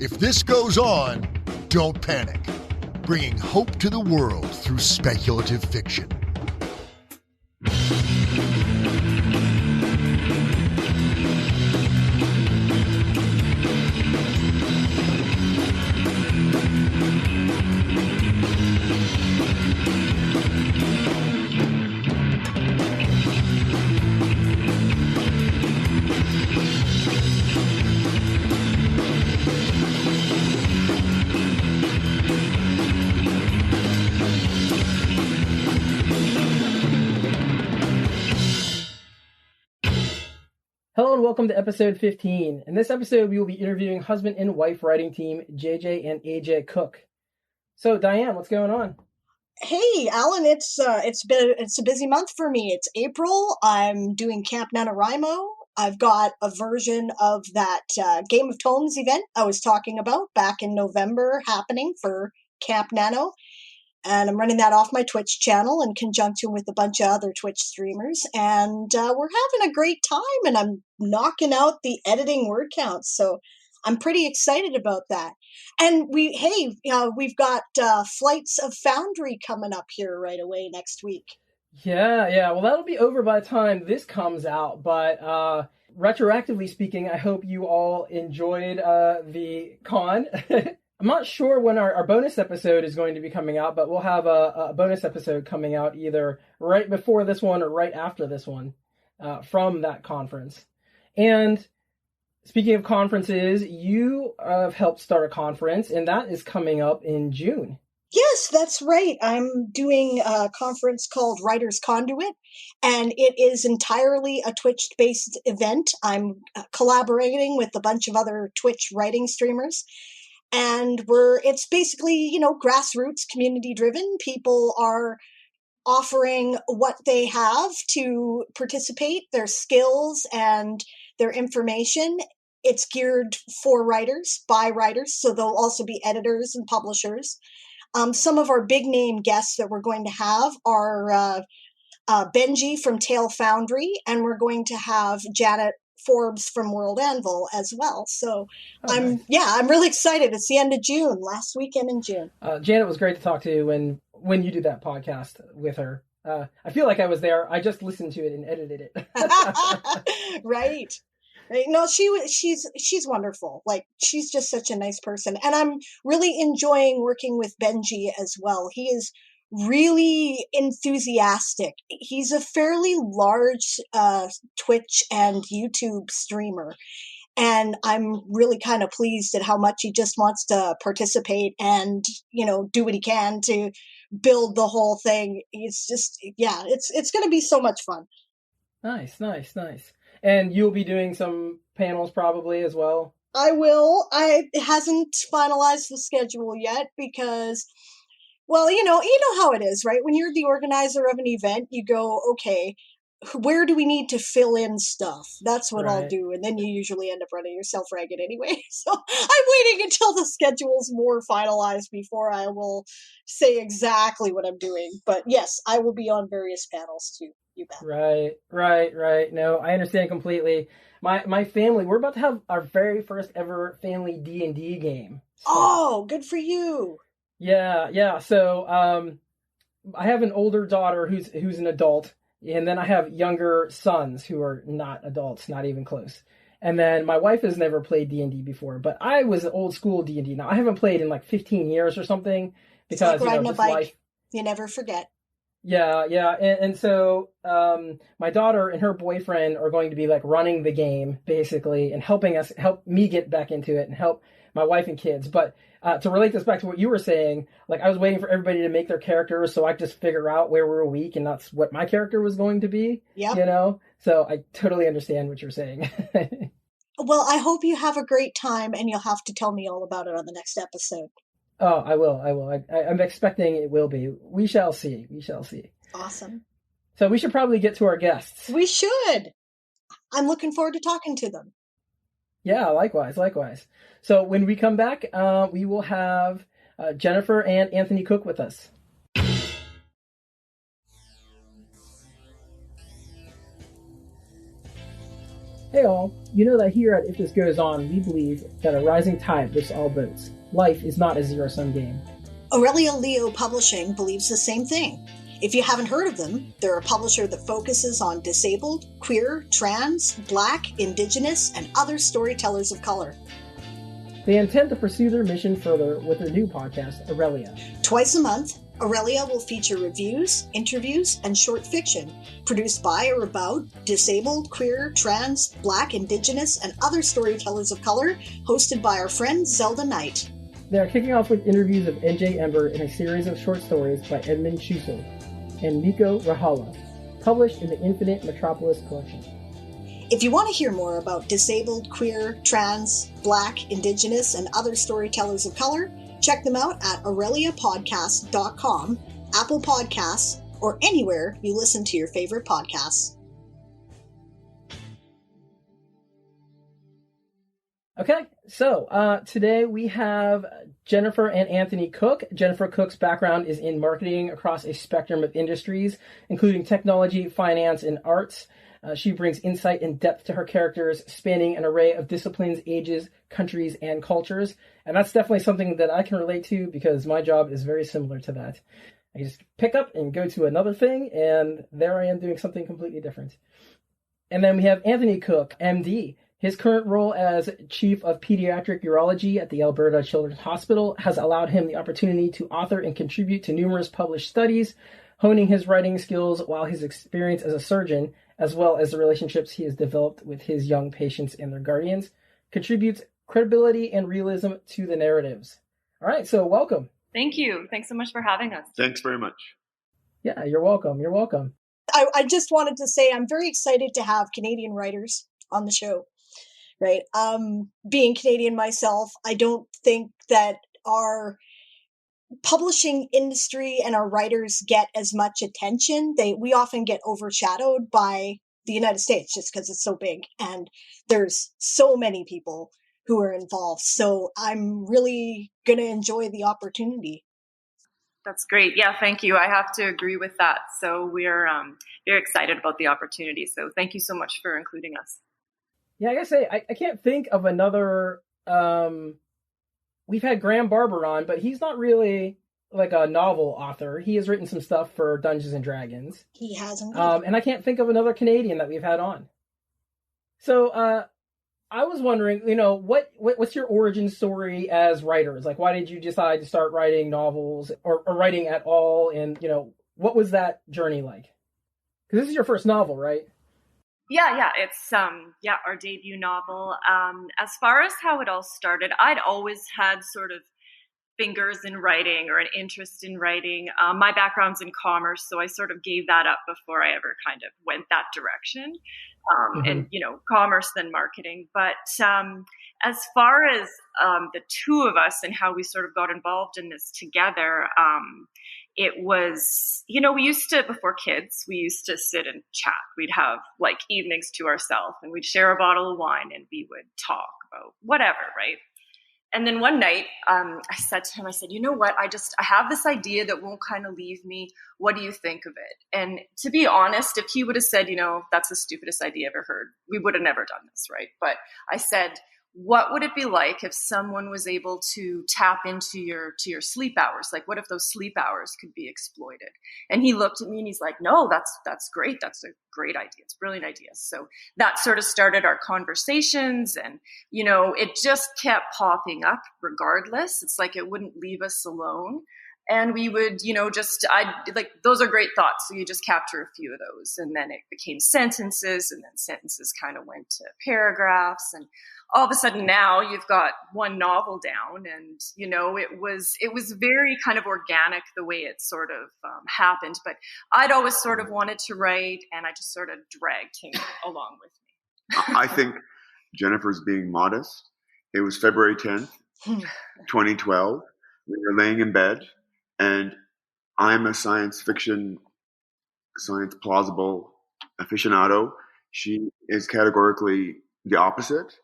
If this goes on, don't panic. Bringing hope to the world through speculative fiction. Hello and welcome to episode 15. In this episode, we will be interviewing husband and wife writing team JJ and AJ Cook. So, Diane, what's going on? Hey, Alan, it's a busy month for me. It's April. I'm doing Camp NaNoWriMo. I've got a version of that Game of Tomes event I was talking about back in November happening for Camp Nano. And I'm running that off my Twitch channel in conjunction with a bunch of other Twitch streamers. And we're having a great time, and I'm knocking out the editing word counts. So I'm pretty excited about that. And we've got Flights of Foundry coming up here right away next week. Yeah. Well, that'll be over by the time this comes out. But retroactively speaking, I hope you all enjoyed the con. I'm not sure when our bonus episode is going to be coming out, but we'll have a bonus episode coming out either right before this one or right after this one from that conference. And speaking of conferences, you have helped start a conference, and that is coming up in June. Yes, that's right. I'm doing a conference called Writer's Conduit, and it is entirely a Twitch-based event. I'm collaborating with a bunch of other Twitch writing streamers. And it's basically, grassroots, community-driven. People are offering what they have to participate, their skills and their information. It's geared for writers, by writers, so there'll also be editors and publishers. Some of our big-name guests that we're going to have are Benji from Tale Foundry, and we're going to have Janet Forbes from World Anvil as well. So I'm really excited. It's the end of June, last weekend in June. Janet was great to talk to when you did that podcast with her. I feel like I was there. I just listened to it and edited it. Right. No, she's wonderful. Like, she's just such a nice person. And I'm really enjoying working with Benji as well. He is really enthusiastic. He's a fairly large Twitch and YouTube streamer, and I'm really kind of pleased at how much he just wants to participate and do what he can to build the whole thing. It's just it's going to be so much fun. Nice. And you'll be doing some panels probably as well. I will. It hasn't finalized the schedule yet because, well, you know how it is, right? When you're the organizer of an event, you go, okay, where do we need to fill in stuff? That's what I'll do. And then you usually end up running yourself ragged anyway. So I'm waiting until the schedule's more finalized before I will say exactly what I'm doing. But yes, I will be on various panels too. You bet. Right. No, I understand completely. My family, we're about to have our very first ever family D&D game. So. Oh, good for you. Yeah. So I have an older daughter who's an adult, and then I have younger sons who are not adults, not even close. And then my wife has never played D&D before, but I was old school D&D. Now I haven't played in like 15 years or something because it's like riding a bike. Life. You never forget. Yeah. And so my daughter and her boyfriend are going to be like running the game basically and help me get back into it and help my wife and kids. But to relate this back to what you were saying, like I was waiting for everybody to make their characters so I could just figure out where we were weak, and that's what my character was going to be. Yeah. So I totally understand what you're saying. Well, I hope you have a great time, and you'll have to tell me all about it on the next episode. Oh, I will. I'm expecting it will be. We shall see. Awesome. So we should probably get to our guests. We should. I'm looking forward to talking to them. Yeah, likewise. So when we come back, we will have Jennifer and Anthony Cook with us. Hey all, you know that here at If This Goes On, we believe that a rising tide lifts all boats. Life is not a zero-sum game. Aurelia Leo Publishing believes the same thing. If you haven't heard of them, they're a publisher that focuses on disabled, queer, trans, Black, Indigenous, and other storytellers of color. They intend to pursue their mission further with their new podcast, Aurelia. Twice a month, Aurelia will feature reviews, interviews, and short fiction produced by or about disabled, queer, trans, Black, Indigenous, and other storytellers of color, hosted by our friend Zelda Knight. They are kicking off with interviews of N.J. Ember in a series of short stories by Edmund Schussel and Miko Rahala, published in the Infinite Metropolis collection. If you want to hear more about disabled, queer, trans, Black, Indigenous, and other storytellers of color, check them out at aureliapodcast.com, Apple Podcasts, or anywhere you listen to your favorite podcasts. Okay, so today we have Jennifer and Anthony Cook. Jennifer Cook's background is in marketing across a spectrum of industries, including technology, finance, and arts. She brings insight and depth to her characters, spanning an array of disciplines, ages, countries, and cultures. And that's definitely something that I can relate to because my job is very similar to that. I just pick up and go to another thing, and there I am doing something completely different. And then we have Anthony Cook, MD. His current role as Chief of Pediatric Urology at the Alberta Children's Hospital has allowed him the opportunity to author and contribute to numerous published studies, honing his writing skills while his experience as a surgeon, as well as the relationships he has developed with his young patients and their guardians, contributes credibility and realism to the narratives. All right, so welcome. Thank you. Thanks so much for having us. Thanks very much. Yeah, you're welcome. You're welcome. I just wanted to say I'm very excited to have Canadian writers on the show, right? Being Canadian myself, I don't think that our publishing industry and our writers get as much attention. We often get overshadowed by the United States just because it's so big and there's so many people who are involved. So I'm really going to enjoy the opportunity. That's great. Yeah, thank you. I have to agree with that. So we're very excited about the opportunity. So thank you so much for including us. Yeah, I gotta say, I can't think of another. We've had Graham Barber on, but he's not really like a novel author. He has written some stuff for Dungeons and Dragons. He hasn't. And I can't think of another Canadian that we've had on. So I was wondering, what's your origin story as writers? Like, why did you decide to start writing novels or writing at all? And, what was that journey like? Because this is your first novel, right? Yeah, it's our debut novel. As far as how it all started, I'd always had sort of fingers in writing or an interest in writing. My background's in commerce, so I sort of gave that up before I ever kind of went that direction. And commerce then marketing. But as far as the two of us and how we sort of got involved in this together, it was, we used to, before kids, we used to sit and chat. We'd have like evenings to ourselves and we'd share a bottle of wine and we would talk about whatever, right? And then one night, I said to him, I said, you know what? I have this idea that won't kind of leave me. What do you think of it? And to be honest, if he would have said, that's the stupidest idea I've ever heard, we would have never done this, right? But I said, what would it be like if someone was able to tap into your sleep hours? Like, what if those sleep hours could be exploited? And he looked at me and he's like, no, that's great. That's a great idea. It's a brilliant idea. So that sort of started our conversations and, it just kept popping up regardless. It's like it wouldn't leave us alone. And we would, those are great thoughts. So you just capture a few of those. And then it became sentences, and then sentences kind of went to paragraphs. And all of a sudden now you've got one novel down. And, it was very kind of organic the way it sort of happened. But I'd always sort of wanted to write, and I just sort of dragged him along with me. I think Jennifer's being modest. It was February 10th, 2012. We were laying in bed. And I'm a science plausible aficionado. She is categorically the opposite.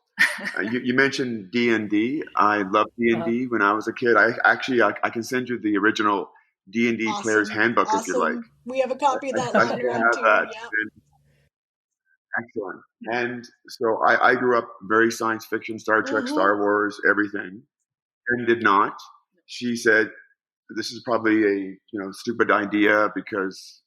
You mentioned D&D. I loved D&D when I was a kid. I can send you the original D&D awesome. Player's Handbook if you like. We have a copy of that. I have that. Excellent. And so I grew up very science fiction, Star Trek, Star Wars, everything. And did not. She said, this is probably a stupid idea because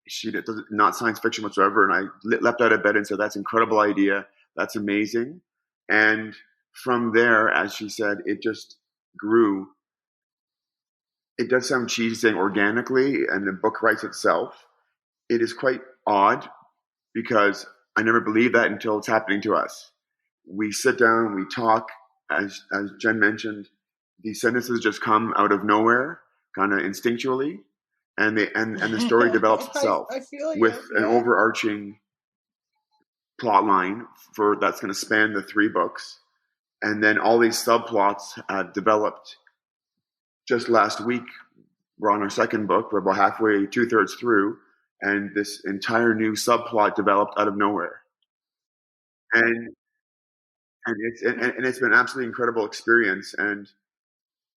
she does not science fiction whatsoever. And I leapt out of bed and said, that's an incredible idea. That's amazing. And from there, as she said, it just grew. It does sound cheesy saying organically, and the book writes itself. It is quite odd because I never believed that until it's happening to us. We sit down, we talk, as Jen mentioned, these sentences just come out of nowhere, kind of instinctually, and the story develops itself with an overarching plot line that's going to span the 3 books, and then all these subplots have developed. Just last week, we're on our 2nd book. We're about halfway, 2/3 through, and this entire new subplot developed out of nowhere, and it's been an absolutely incredible experience. And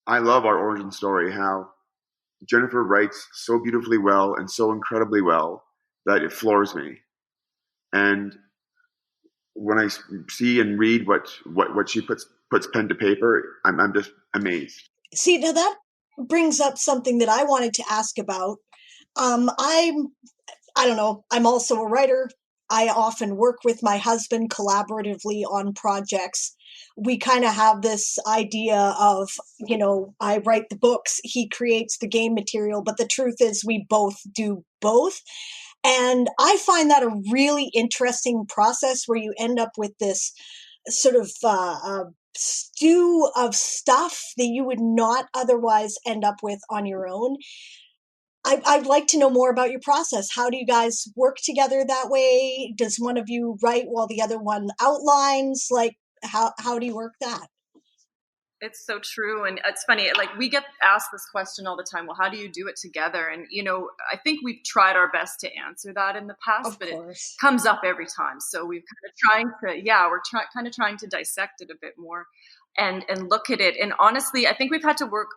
I love our origin story. How Jennifer writes so beautifully well and so incredibly well that it floors me. And when I see and read what she puts pen to paper, I'm just amazed. See, now that brings up something that I wanted to ask about. I don't know, I'm also a writer. I often work with my husband collaboratively on projects. We kind of have this idea of, I write the books, he creates the game material, but the truth is we both do both. And I find that a really interesting process where you end up with this sort of stew of stuff that you would not otherwise end up with on your own. I'd like to know more about your process. How do you guys work together that way? Does one of you write while the other one outlines? Like, how do you work that? It's so true. And it's funny, like we get asked this question all the time. Well, how do you do it together? And, I think we've tried our best to answer that in the past, but it comes up every time. So we're kind of trying to dissect it a bit more and look at it. And honestly, I think we've had to work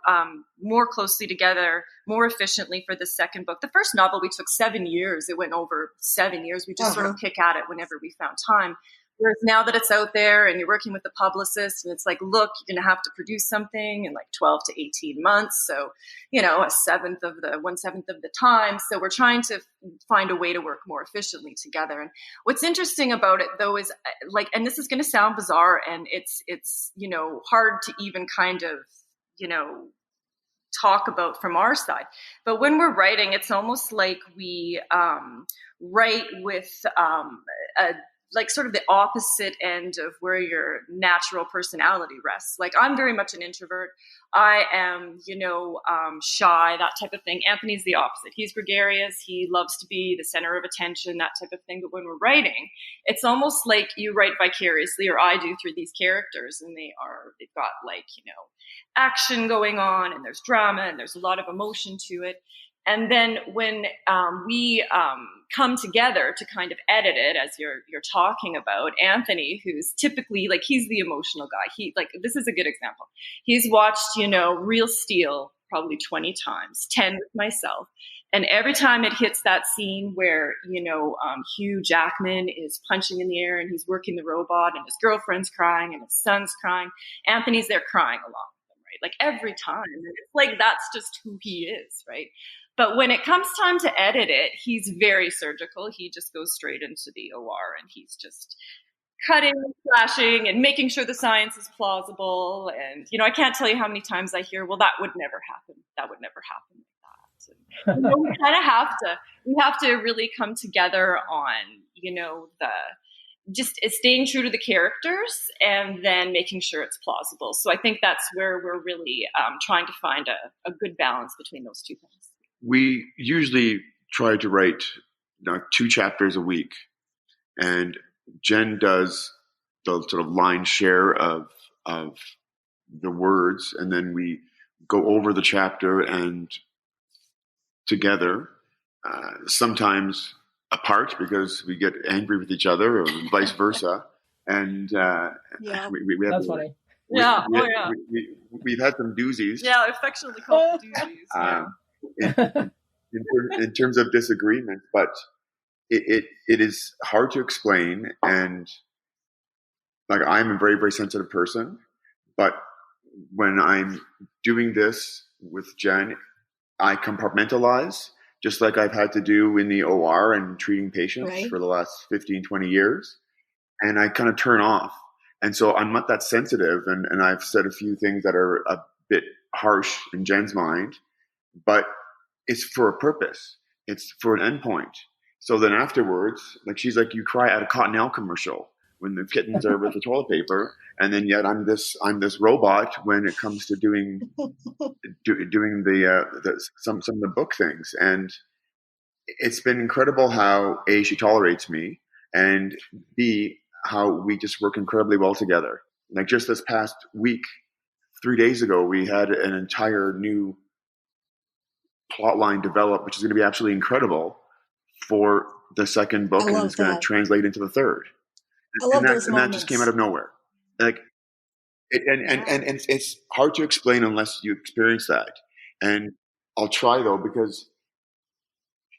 more closely together, more efficiently for the 2nd book. The first novel, we took 7 years. It went over 7 years. We just sort of pick at it whenever we found time. Whereas now that it's out there and you're working with the publicist and it's like, look, you're going to have to produce something in like 12 to 18 months. So, 1/7 of the time. So we're trying to find a way to work more efficiently together. And what's interesting about it though is and this is going to sound bizarre and it's hard to even kind of, talk about from our side. But when we're writing, it's almost like we write with sort of the opposite end of where your natural personality rests. Like I'm very much an introvert. I am, shy, that type of thing. Anthony's the opposite. He's gregarious. He loves to be the center of attention, that type of thing. But when we're writing, it's almost like you write vicariously, or I do, through these characters, and they've got action going on, and there's drama, and there's a lot of emotion to it. And then when we come together to kind of edit it, as you're talking about, Anthony, who's typically he's the emotional guy. This is a good example. He's watched, Real Steel probably 20 times, 10 with myself. And every time it hits that scene where, Hugh Jackman is punching in the air and he's working the robot and his girlfriend's crying and his son's crying, Anthony's there crying along with them, right? Every time. And it's that's just who he is, right? But when it comes time to edit it, he's very surgical. He just goes straight into the OR and he's just cutting, slashing, and making sure the science is plausible. And, I can't tell you how many times I hear, well, that would never happen. That would never happen like that. And, we kind of have to really come together on, just staying true to the characters and then making sure it's plausible. So I think that's where we're really trying to find a good balance between those two things. We usually try to write 2 chapters a week, and Jen does the sort of line share of the words, and then we go over the chapter and together, sometimes apart because we get angry with each other, or vice versa. And we have, that's funny. We've had some doozies. Yeah, affectionately called doozies. In terms of disagreement, but it is hard to explain, and like I'm a very, very sensitive person, but when I'm doing this with Jen, I compartmentalize, just like I've had to do in the OR and treating patients for the last 15, 20 years. And I kind of turn off. And so I'm not that sensitive. And I've said a few things that are a bit harsh in Jen's mind, but it's for a purpose. It's for an endpoint. So then afterwards, like she's like, you cry at a Cottonelle commercial when the kittens are with the toilet paper, and then yet I'm this robot when it comes to doing some of the book things. And it's been incredible how A, she tolerates me, and B, how we just work incredibly well together. Like just this past week, 3 days ago, we had an entire new plot line developed, which is going to be absolutely incredible for the second book, and it's going to translate into the third. And that just came out of nowhere. Like, and it's hard to explain unless you experience that. And I'll try though, because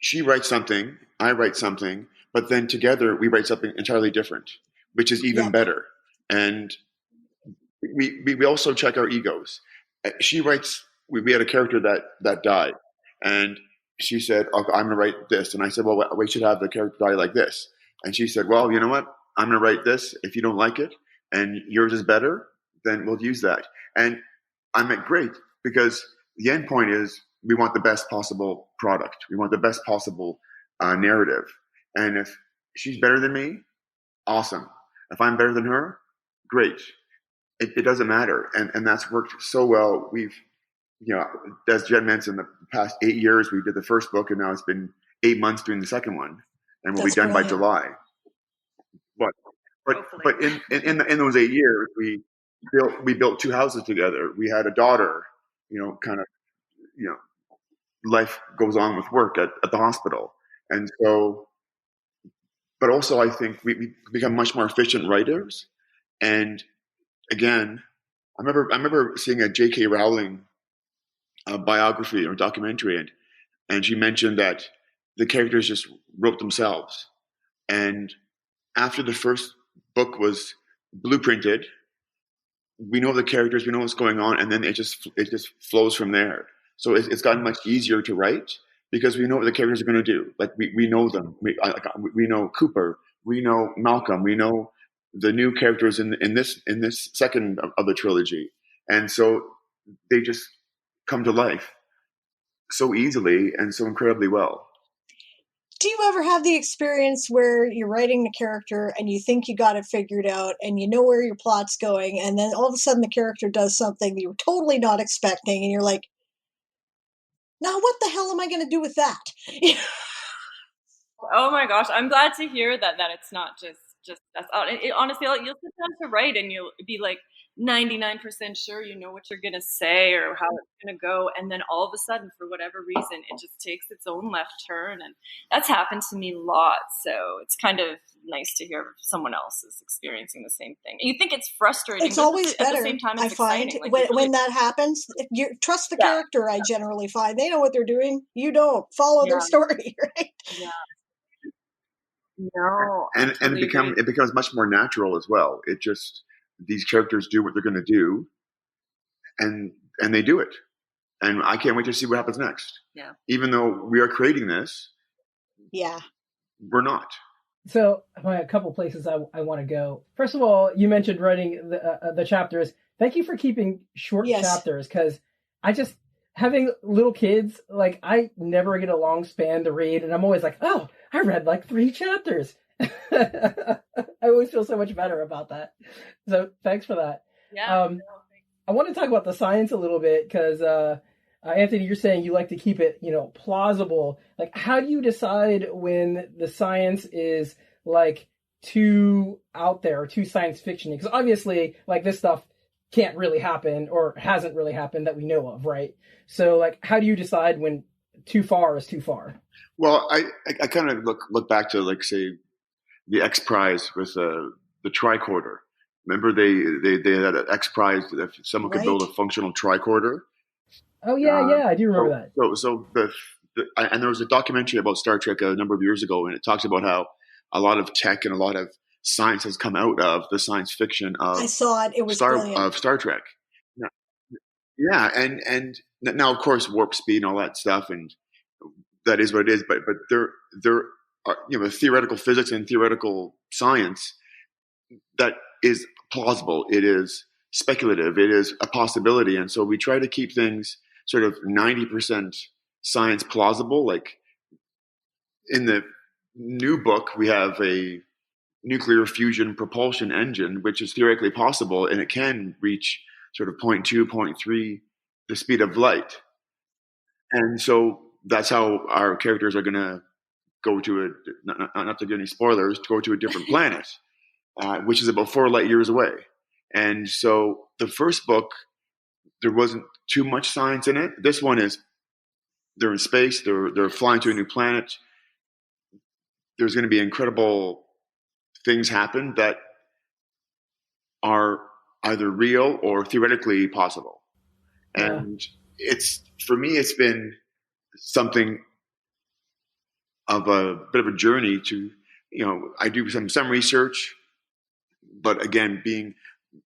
she writes something, I write something, but then together we write something entirely different, which is even better. And we also check our egos. She writes. We had a character that died, and she said, "Okay, I'm going to write this." And I said, "Well, we should have the character die like this." And she said, "Well, you know what? I'm going to write this. If you don't like it and yours is better, then we'll use that." And I'm like, great, because the end point is we want the best possible product. We want the best possible narrative. And if she's better than me, awesome. If I'm better than her, great. It doesn't matter. And that's worked so well. We've, as Jen mentioned, the past 8 years, we did the first book, and now it's been 8 months doing the second one, and we'll be done by July. But in those 8 years, we built 2 houses together. We had a daughter, life goes on with work at the hospital. And so, but also I think we become much more efficient writers. And again, I remember seeing a J.K. Rowling biography or documentary, and she mentioned that the characters just wrote themselves. And after the first book was blueprinted, we know the characters, we know what's going on, and then it just flows from there. So it's gotten much easier to write because we know what the characters are going to do. Like we know them. We know Cooper. We know Malcolm. We know the new characters in this second of the trilogy, and so they just come to life so easily and so incredibly well. Do you ever have the experience where you're writing the character and you think you got it figured out and you know where your plot's going, and then all of a sudden the character does something you were totally not expecting, and you're like, now what the hell am I going to do with that? Oh my gosh, I'm glad to hear that it's not just that's out. Honestly, you'll sit down to write and you'll be like 99% sure you know what you're going to say or how it's going to go, and then all of a sudden, for whatever reason, it just takes its own left turn, and that's happened to me a lot. So it's kind of nice to hear someone else is experiencing the same thing. You think it's frustrating, it's always better, at the same time, it's I find, exciting. Like, when that happens. You trust the character. I generally find they know what they're doing. You don't follow their story, right? Yeah. No, and it becomes much more natural as well. It just, these characters do what they're going to do, and they do it, and I can't wait to see what happens next. Yeah, even though we are creating this, we're not. So a couple places I want to go. First of all, you mentioned writing the chapters. Thank you for keeping short chapters, because I just, having little kids, like I never get a long span to read, and I'm always like, oh, I read like 3 chapters. I always feel so much better about that. So thanks for that. Yeah. I want to talk about the science a little bit, because Anthony, you're saying you like to keep it, plausible. Like, how do you decide when the science is like too out there or too science fiction? Because obviously, like, this stuff can't really happen or hasn't really happened that we know of, right? So, like, how do you decide when too far is too far? Well, I kind of look back to, like, say, the X Prize with the tricorder. Remember they had an X Prize if someone could build a functional tricorder. Oh yeah, I do remember that. So the and there was a documentary about Star Trek a number of years ago, and it talks about how a lot of tech and a lot of science has come out of the science fiction of I saw it. It was brilliant. Star Trek. Yeah, and now of course warp speed and all that stuff, and that is what it is. But there are theoretical physics and theoretical science that is plausible. It is speculative. It is a possibility, and so we try to keep things sort of 90% science plausible. Like in the new book, we have a nuclear fusion propulsion engine, which is theoretically possible, and it can reach sort of 0.2, 0.3 the speed of light. And so that's how our characters are going to go to not to give any spoilers, to go to a different planet, which is about 4 light years away. And so the first book, there wasn't too much science in it. This one is, they're in space, they're flying to a new planet. There's going to be incredible things happen that are either real or theoretically possible. Yeah. And for me, it's been something of a bit of a journey to, I do some research, but again, being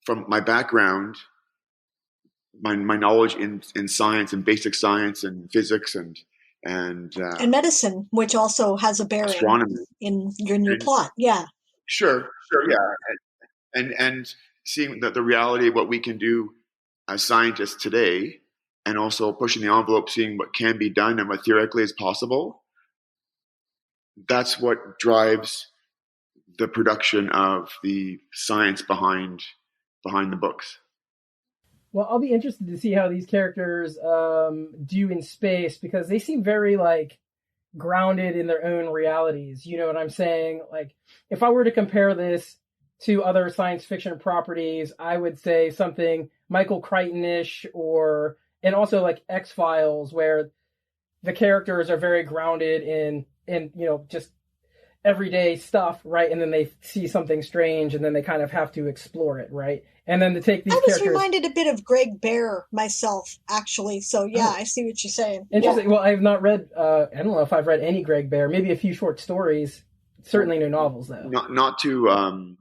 from my background, my knowledge in science and basic science and physics and medicine, which also has a bearing astronomy in your new plot. Yeah. Sure. Yeah. And seeing the reality of what we can do as scientists today, and also pushing the envelope, seeing what can be done and what theoretically is possible. That's what drives the production of the science behind the books. Well, I'll be interested to see how these characters do in space, because they seem very grounded in their own realities. You know what I'm saying? Like, if I were to compare this to other science fiction properties, I would say something Michael Crichton-ish, and also like X-Files, where the characters are very grounded in just everyday stuff, right? And then they see something strange, and then they kind of have to explore it, right? And then to take these characters... I was reminded a bit of Greg Bear myself, actually. So yeah, I see what you're saying. Interesting. Yeah. Well, I have not read. I don't know if I've read any Greg Bear. Maybe a few short stories. Certainly no novels, though. Not to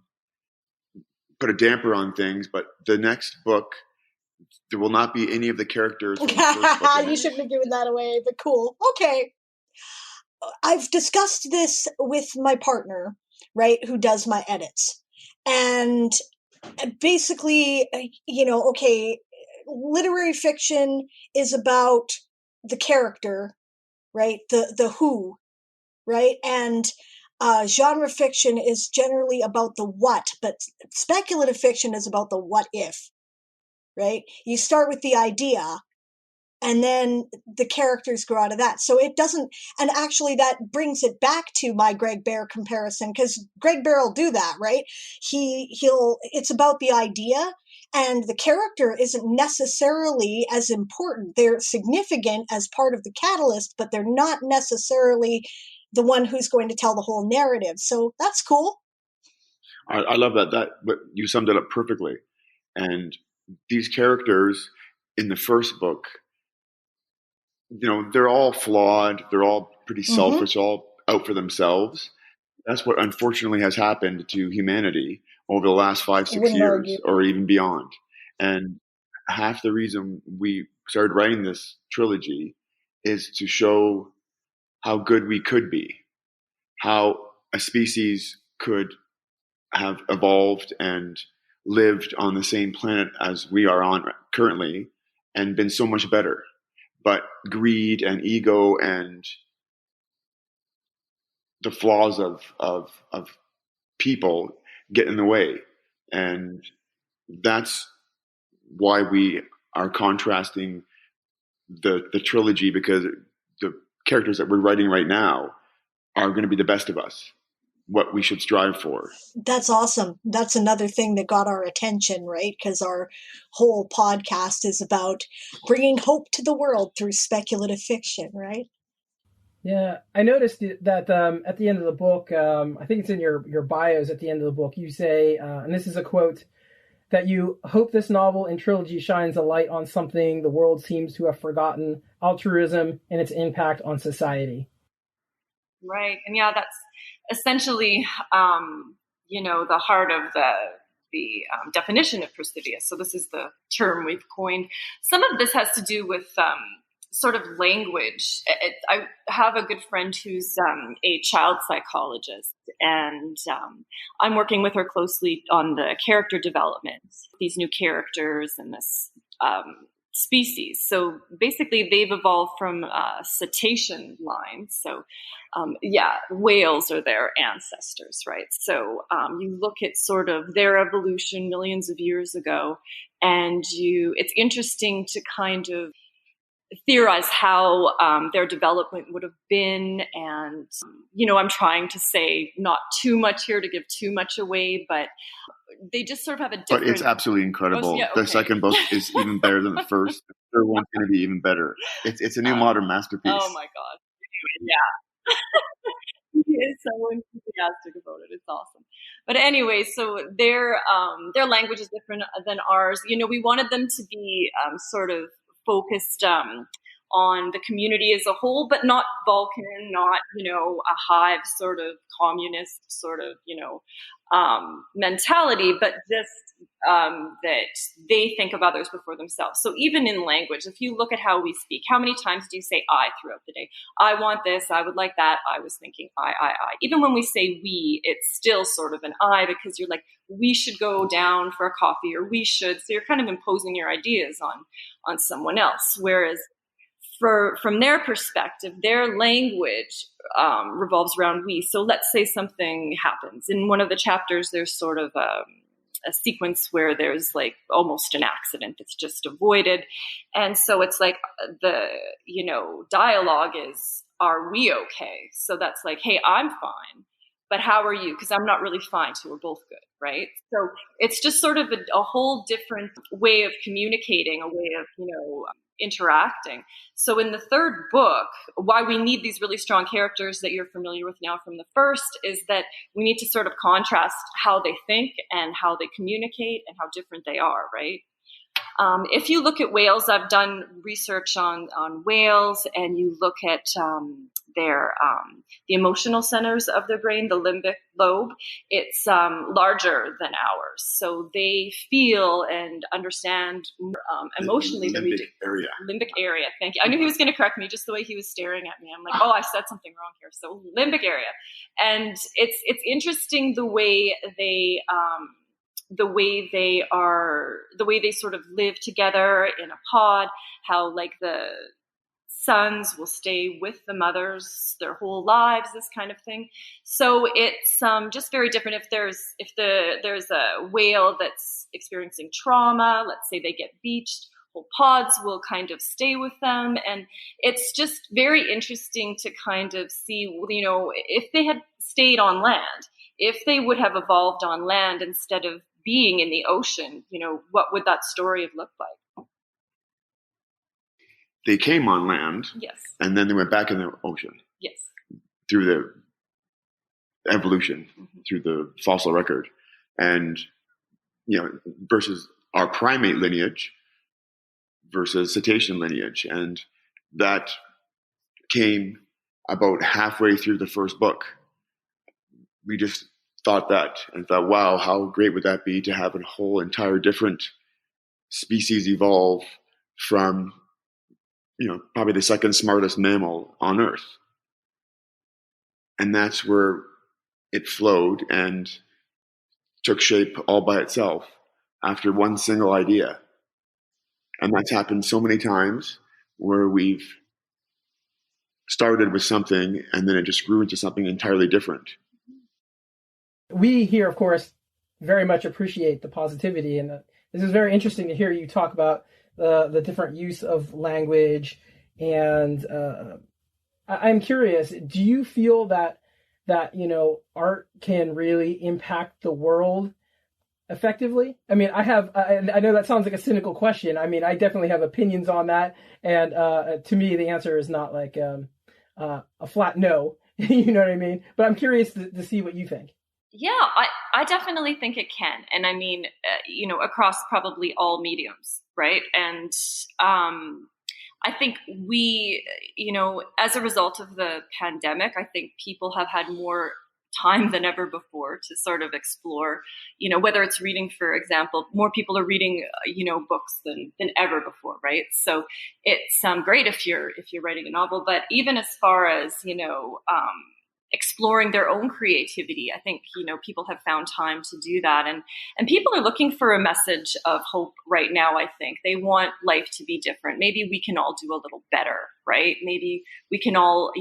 put a damper on things, but the next book, there will not be any of the characters from the first book. You shouldn't have given that away, but cool. Okay. I've discussed this with my partner, right, who does my edits. And basically, literary fiction is about the character, right, the who, right, and genre fiction is generally about the what, but speculative fiction is about the what if, right? You start with the idea, and then the characters grow out of that. So it doesn't, and actually that brings it back to my Greg Bear comparison, because Greg Bear will do that, right? It's about the idea, and the character isn't necessarily as important. They're significant as part of the catalyst, but they're not necessarily the one who's going to tell the whole narrative. So that's cool. I love that. But you summed it up perfectly. And these characters in the first book, they're all flawed. They're all pretty selfish, all out for themselves. That's what unfortunately has happened to humanity over the last 5-6 years, or even beyond. And half the reason we started writing this trilogy is to show how good we could be, how a species could have evolved and lived on the same planet as we are on currently and been so much better. But greed and ego and the flaws of people get in the way. And that's why we are contrasting the trilogy, because the characters that we're writing right now are going to be the best of us, what we should strive for. That's awesome. That's another thing that got our attention, right? Because our whole podcast is about bringing hope to the world through speculative fiction, right? Yeah, I noticed that at the end of the book, I think it's in your bios at the end of the book, you say, and this is a quote, that you hope this novel and trilogy shines a light on something the world seems to have forgotten: altruism and its impact on society. Right. And yeah, that's essentially, the heart of the definition of Percivious. So this is the term we've coined. Some of this has to do with sort of language. I have a good friend who's a child psychologist, and I'm working with her closely on the character development, these new characters and this species. So basically they've evolved from cetacean lines. So whales are their ancestors, right? So you look at sort of their evolution millions of years ago, and it's interesting to kind of theorize how their development would have been. And, I'm trying to say not too much here to give too much away, but they just sort of have a different... But it's absolutely incredible. Oh, yeah, okay. The second book is even better than the first. The third one's going to be even better. It's a new modern masterpiece. Oh my God. Yeah. He is so enthusiastic about it. It's awesome. But anyway, so their language is different than ours. We wanted them to be sort of focused on the community as a whole, but not Vulcan, not, a hive sort of communist sort of, mentality, but just that they think of others before themselves. So even in language, if you look at how we speak, how many times do you say I throughout the day? I want this, I would like that, I was thinking I. Even when we say we, it's still sort of an I, because you're like, we should go down for a coffee, or we should. So you're kind of imposing your ideas on someone else. Whereas from their perspective, their language revolves around we. So let's say something happens. In one of the chapters, there's sort of a sequence where there's like almost an accident that's just avoided. And so it's like the, dialogue is, are we okay? So that's like, hey, I'm fine, but how are you? Because I'm not really fine, so we're both good, right? So it's just sort of a whole different way of communicating, a way of, interacting. So in the third book, why we need these really strong characters that you're familiar with now from the first is that we need to sort of contrast how they think and how they communicate and how different they are, right? If you look at whales, I've done research on whales, and you look at their the emotional centers of their brain, the limbic lobe, it's larger than ours. So they feel and understand emotionally than we do. Limbic area. Thank you. I knew he was going to correct me just the way he was staring at me. I'm like, oh, I said something wrong here. So limbic area, and it's interesting the way they. The way they sort of live together in a pod, how like the sons will stay with the mothers their whole lives, this kind of thing. So it's just very different. If there's a whale that's experiencing trauma, let's say they get beached, whole pods will kind of stay with them. And it's just very interesting to kind of see, if they had stayed on land, if they would have evolved on land instead of being in the ocean, what would that story have looked like? They came on land. Yes. And then they went back in the ocean. Yes. Through the evolution, through the fossil record. And, versus our primate lineage versus cetacean lineage. And that came about halfway through the first book. We just thought that and thought, wow, how great would that be to have a whole entire different species evolve from, probably the second smartest mammal on Earth. And that's where it flowed and took shape all by itself after one single idea. And that's happened so many times where we've started with something and then it just grew into something entirely different. We here, of course, very much appreciate the positivity, and this is very interesting to hear you talk about the different use of language. And I'm curious, do you feel that art can really impact the world effectively? I mean, I know that sounds like a cynical question. I mean, I definitely have opinions on that, and to me, the answer is not like a flat no. You know what I mean? But I'm curious to see what you think. Yeah, I definitely think it can. And I mean, across probably all mediums, right? And I think we, as a result of the pandemic, I think people have had more time than ever before to sort of explore, whether it's reading, for example, more people are reading, books than ever before, right? So it's great if you're writing a novel, but even as far as, exploring their own creativity, I think, people have found time to do that. And people are looking for a message of hope right now, I think. They want life to be different. Maybe we can all do a little better, right? Maybe we can all,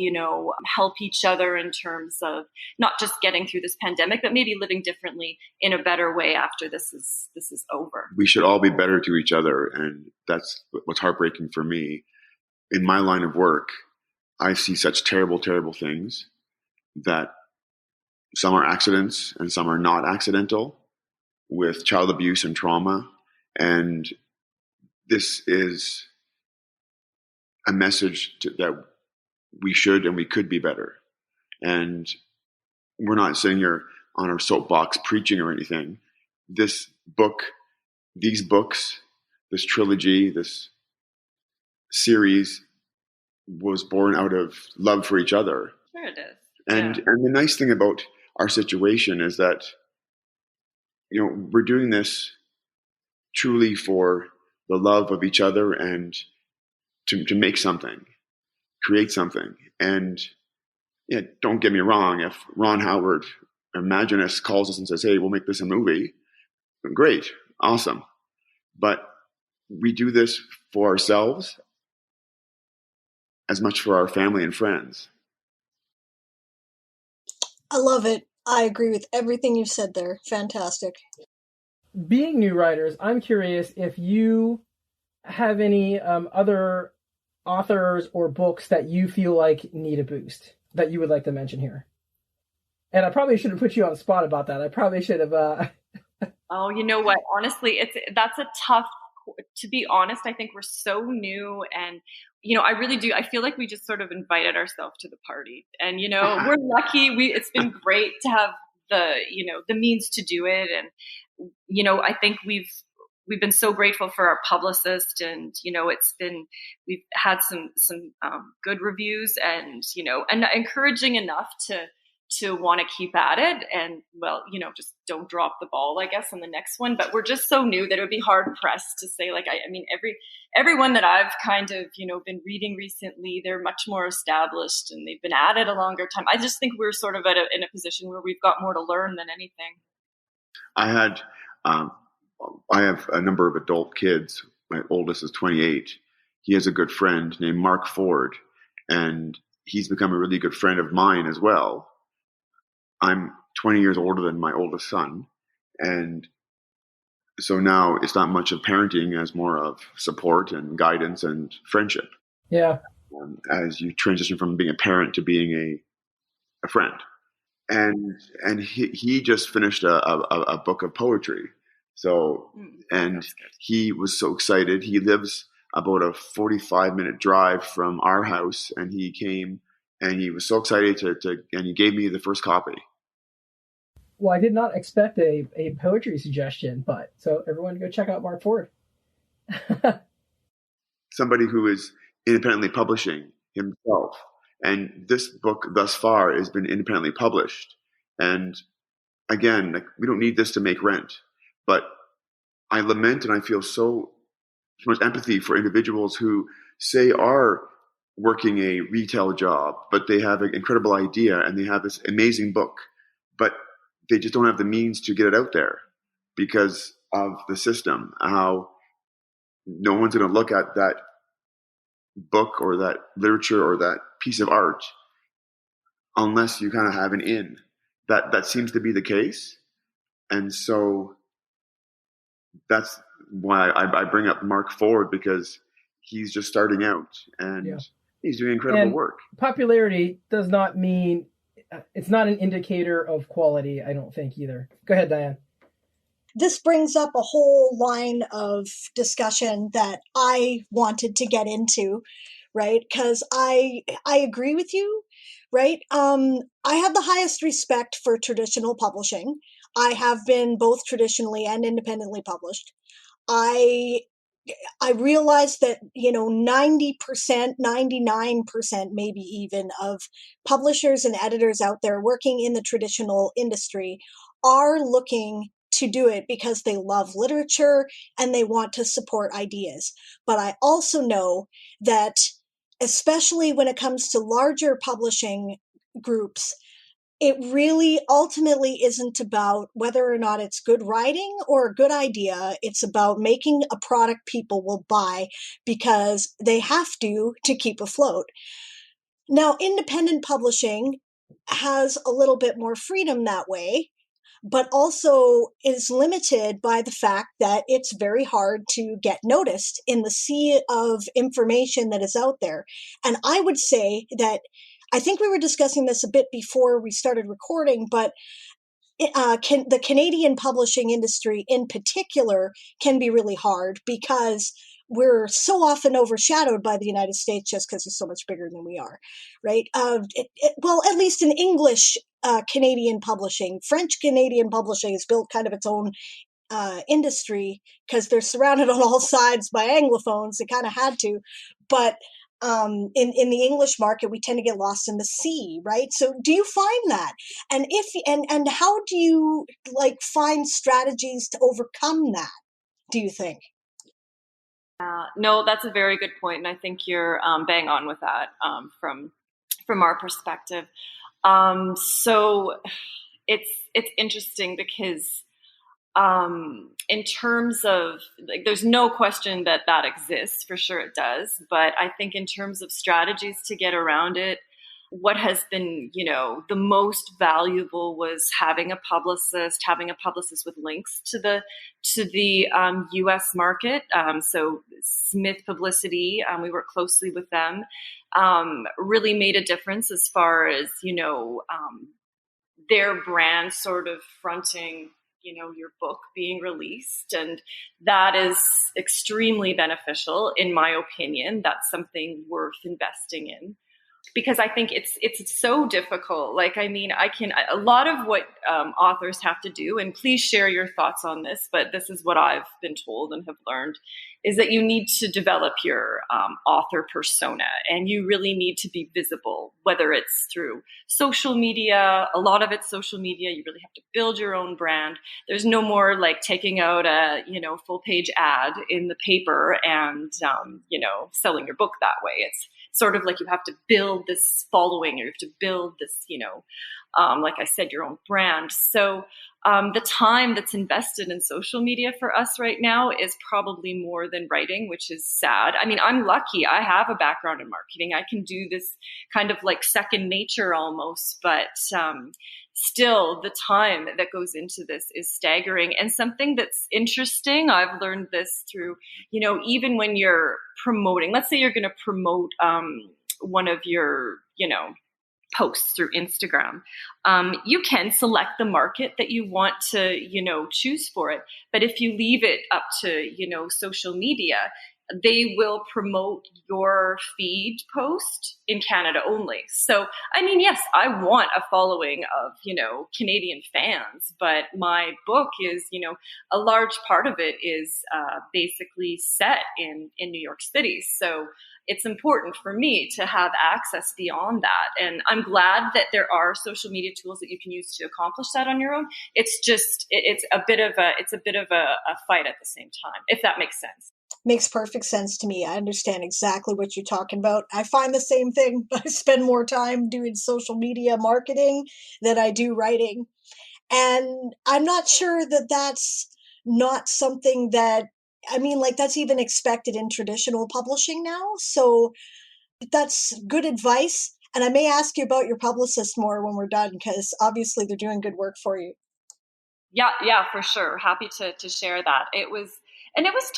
help each other in terms of not just getting through this pandemic, but maybe living differently in a better way after this is over. We should all be better to each other. And that's what's heartbreaking for me. In my line of work, I see such terrible, terrible things that some are accidents and some are not accidental, with child abuse and trauma. And this is a message that we should and we could be better. And we're not sitting here on our soapbox preaching or anything. This book, these books, this trilogy, this series was born out of love for each other. Sure it is. And the nice thing about our situation is that, we're doing this truly for the love of each other and to make something, create something. And don't get me wrong, if Ron Howard, Imaginist, calls us and says, hey, we'll make this a movie, great, awesome. But we do this for ourselves as much for our family and friends. I love it. I agree with everything you've said there. Fantastic. Being new writers, I'm curious if you have any other authors or books that you feel like need a boost that you would like to mention here. And I probably should have put you on the spot about that. I probably should have. Oh, you know what? Honestly, that's a tough. To be honest, I think we're so new, and I really do. I feel like we just sort of invited ourselves to the party, and we're lucky. It's been great to have the means to do it, and I think we've been so grateful for our publicist, and we've had some good reviews, and and encouraging enough to want to keep at it, and just don't drop the ball, I guess, on the next one. But we're just so new that it would be hard pressed to say, like, I mean, everyone that I've kind of, been reading recently, they're much more established and they've been at it a longer time. I just think we're sort of in a position where we've got more to learn than anything. I have a number of adult kids. My oldest is 28. He has a good friend named Mark Ford, and he's become a really good friend of mine as well. I'm 20 years older than my oldest son. And so now it's not much of parenting as more of support and guidance and friendship. Yeah. As you transition from being a parent to being a friend. And he just finished a book of poetry. So, and he was so excited. He lives about a 45-minute drive from our house, and he came and he was so excited and he gave me the first copy. Well, I did not expect a poetry suggestion, but so everyone go check out Mark Ford. Somebody who is independently publishing himself. And this book thus far has been independently published. And again, we don't need this to make rent, but I lament and I feel so much empathy for individuals who say are working a retail job, but they have an incredible idea and they have this amazing book, but they just don't have the means to get it out there because of the system, how no one's going to look at that book or that literature or that piece of art unless you kind of have an in. That seems to be the case. And so that's why I bring up Mark Ford, because he's just starting out and he's doing incredible work. Popularity does not mean, it's not an indicator of quality, I don't think either. Go ahead, Diane. This brings up a whole line of discussion that I wanted to get into, right? Because I agree with you, right? I have the highest respect for traditional publishing. I have been both traditionally and independently published. I realized that, 90%, 99%, maybe even, of publishers and editors out there working in the traditional industry are looking to do it because they love literature and they want to support ideas. But I also know that, especially when it comes to larger publishing groups, it really ultimately isn't about whether or not it's good writing or a good idea. It's about making a product people will buy because they have to keep afloat. Now, independent publishing has a little bit more freedom that way, but also is limited by the fact that it's very hard to get noticed in the sea of information that is out there. And I would say that, I think we were discussing this a bit before we started recording, but the Canadian publishing industry in particular can be really hard because we're so often overshadowed by the United States just because it's so much bigger than we are, right? Well, at least in English Canadian publishing. French Canadian publishing has built kind of its own industry because they're surrounded on all sides by Anglophones. They kind of had to, but in the English market, we tend to get lost in the sea, right? So do you find that? And and how do you find strategies to overcome that, do you think? No, that's a very good point, and I think you're bang on with that from our perspective. So it's interesting because in terms of there's no question that exists, for sure it does, but I think in terms of strategies to get around it, what has been, the most valuable was having a publicist with links to the U.S. market. So Smith Publicity, we work closely with them, really made a difference as far as, their brand sort of fronting, your book being released. And that is extremely beneficial, in my opinion. That's something worth investing in, because I think it's so difficult. A lot of what authors have to do, and please share your thoughts on this, but this is what I've been told and have learned, is that you need to develop your author persona, and you really need to be visible, whether it's through social media. A lot of it's social media. You really have to build your own brand. There's no more like taking out a full page ad in the paper and selling your book that way. It's sort of like you have to build this following, or you have to build this, like I said, your own brand. So the time that's invested in social media for us right now is probably more than writing, which is sad. I mean, I'm lucky. I have a background in marketing. I can do this kind of like second nature almost, but still the time that goes into this is staggering. And something that's interesting, I've learned this through, even when you're promoting, let's say you're going to promote one of your, posts through Instagram. You can select the market that you want to, choose for it. But if you leave it up to, social media, they will promote your feed post in Canada only. So, I mean, yes, I want a following of, Canadian fans, but my book is, a large part of it is basically set in New York City. So it's important for me to have access beyond that. And I'm glad that there are social media tools that you can use to accomplish that on your own. It's just, it's a bit of a fight at the same time, if that makes sense. Makes perfect sense to me. I understand exactly what you're talking about. I find the same thing. I spend more time doing social media marketing than I do writing. And I'm not sure that that's not something that, that's even expected in traditional publishing now. So that's good advice. And I may ask you about your publicist more when we're done, because obviously they're doing good work for you. Yeah, for sure. Happy to share that. It was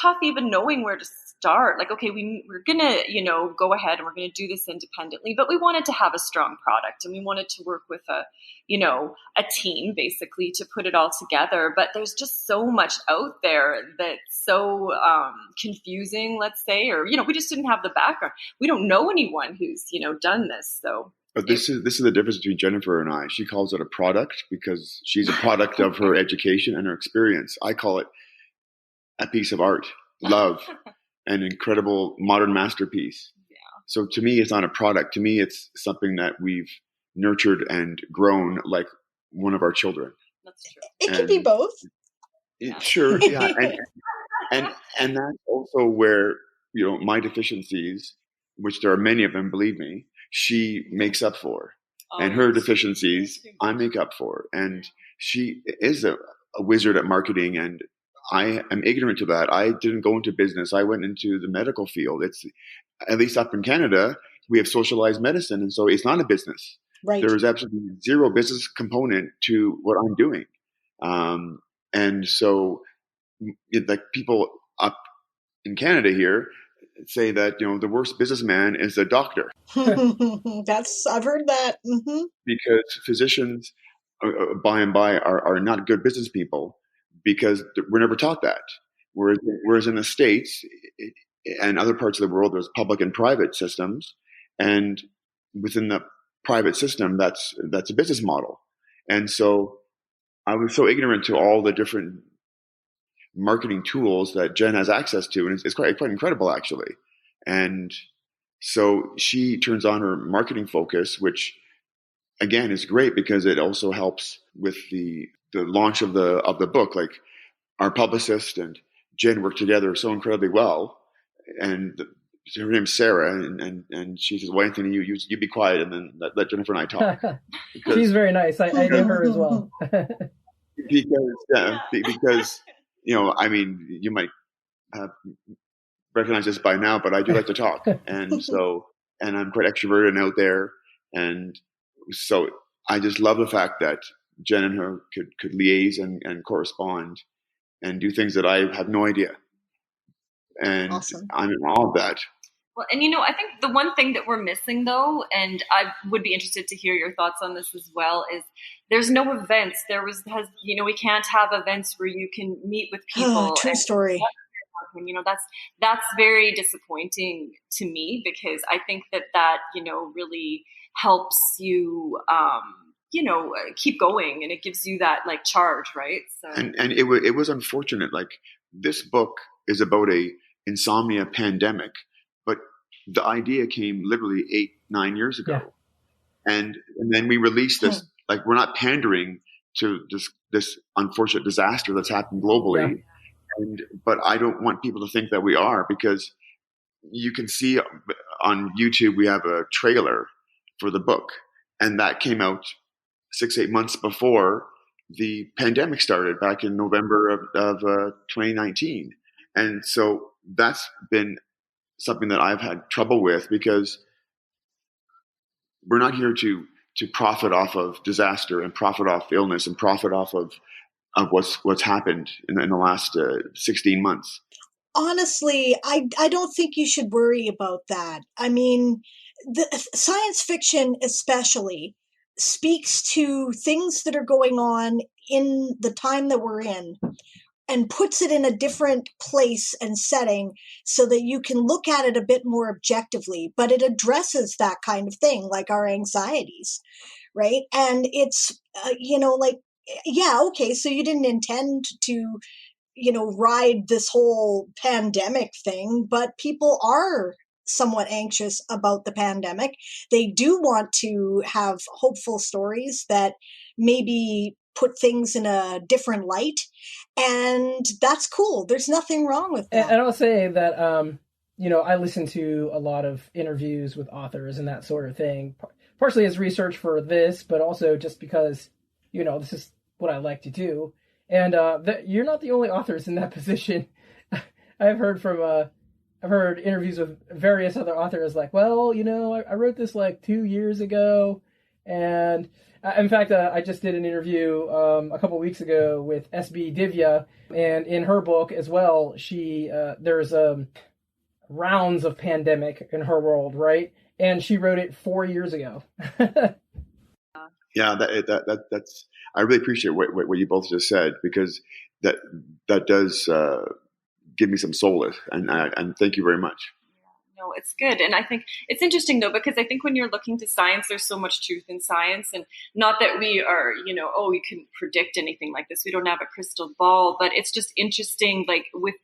tough even knowing where to start. Like, okay, we're going to, go ahead and we're going to do this independently, but we wanted to have a strong product, and we wanted to work with a team basically to put it all together. But there's just so much out there that's so confusing, let's say, or, we just didn't have the background. We don't know anyone who's, done this. So But this is the difference between Jennifer and I. She calls it a product because she's a product of her education and her experience. I call it a piece of art, love, an incredible modern masterpiece. Yeah. So to me, it's not a product. To me, it's something that we've nurtured and grown like one of our children. That's true. It could be both. Sure, yeah, and that's also where my deficiencies, which there are many of them, believe me, she makes up for, and her deficiencies I make up for. And she is a wizard at marketing, and I am ignorant to that. I didn't go into business. I went into the medical field. It's, at least up in Canada, we have socialized medicine, and so it's not a business. Right. There is absolutely zero business component to what I'm doing, and so like people up in Canada here say that the worst businessman is a doctor. I've heard that. Mm-hmm. Because physicians, by and by, are not good business people because we're never taught that. Whereas in the States and other parts of the world, there's public and private systems, and within the private system, that's a business model. And so I was so ignorant to all the different marketing tools that Jen has access to, and it's quite incredible, actually. And so she turns on her marketing focus, which again is great because it also helps with the launch of the book. Like, our publicist and Jen work together so incredibly well, and her name's Sarah, and she says, "Well, Anthony, you be quiet, and then let Jennifer and I talk." She's very nice. I know her as well. because I mean, you might have recognized this by now, but I do like to talk, and I'm quite extroverted and out there, and so I just love the fact that Jen and her could liaise and correspond and do things that I have no idea, and Awesome. I'm in awe of that. Well, and I think the one thing that we're missing, though, and I would be interested to hear your thoughts on this as well, is there's no events. We can't have events where you can meet with people. True story. That's very disappointing to me, because I think that really helps you, keep going, and it gives you that like charge, right? So. And it was unfortunate. Like, this book is about a insomnia pandemic, but the idea came literally 8-9 years ago, and then we released this. Like, we're not pandering to this unfortunate disaster that's happened globally, but I don't want people to think that we are, because you can see on YouTube we have a trailer for the book, and that came out 6-8 months before the pandemic started back in November of 2019. And so that's been something that I've had trouble with, because we're not here to profit off of disaster and profit off illness and profit off of what's happened in the last 16 months. Honestly, I don't think you should worry about that. I mean, the science fiction especially speaks to things that are going on in the time that we're in, and puts it in a different place and setting so that you can look at it a bit more objectively, but it addresses that kind of thing, like our anxieties, right? And it's, okay, so you didn't intend to, ride this whole pandemic thing, but people are somewhat anxious about the pandemic. They do want to have hopeful stories that maybe put things in a different light, and that's cool. There's nothing wrong with that. And I'll say that I listen to a lot of interviews with authors and that sort of thing, partially as research for this, but also just because this is what I like to do. And you're not the only authors in that position. I've heard interviews with various other authors like, well, I wrote this like 2 years ago, and in fact, I just did an interview a couple weeks ago with S.B. Divya, and in her book as well, there's rounds of pandemic in her world, right? And she wrote it 4 years ago. Yeah, that's. I really appreciate what you both just said, because that does give me some solace, and thank you very much. no, it's good. And I think it's interesting though, because I think when you're looking to science, there's so much truth in science, and not that we are, we can predict anything like this. We don't have a crystal ball, but it's just interesting. Like with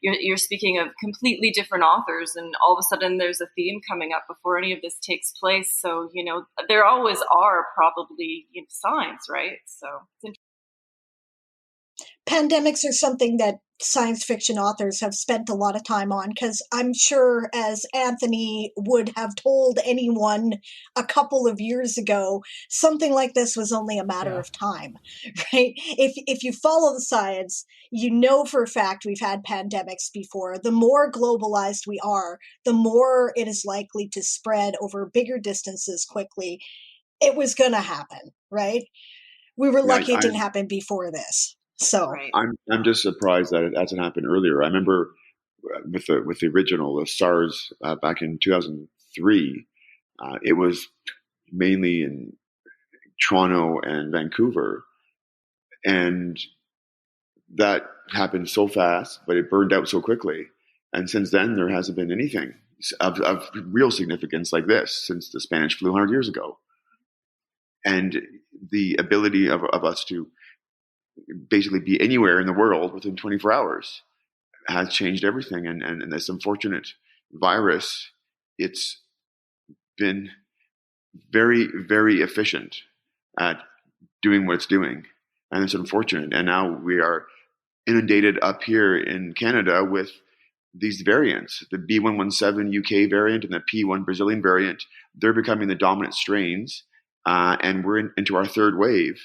you're speaking of completely different authors, and all of a sudden there's a theme coming up before any of this takes place. So, there always are probably signs, right? So it's interesting. Pandemics are something that science fiction authors have spent a lot of time on, because I'm sure, as Anthony would have told anyone a couple of years ago, something like this was only a matter of time, right? If you follow the science, you know for a fact we've had pandemics before. The more globalized we are, the more it is likely to spread over bigger distances quickly. It was going to happen, right? We were lucky it didn't happen before this. So right. I'm just surprised that it hasn't happened earlier. I remember with the original, the SARS back in 2003, it was mainly in Toronto and Vancouver, and that happened so fast, but it burned out so quickly. And since then, there hasn't been anything of real significance like this since the Spanish flu 100 years ago. And the ability of us to basically be anywhere in the world within 24 hours has changed everything. And this unfortunate virus, it's been very, very efficient at doing what it's doing. And it's unfortunate. And now we are inundated up here in Canada with these variants, the B117 UK variant and the P1 Brazilian variant. They're becoming the dominant strains. And we're into our third wave.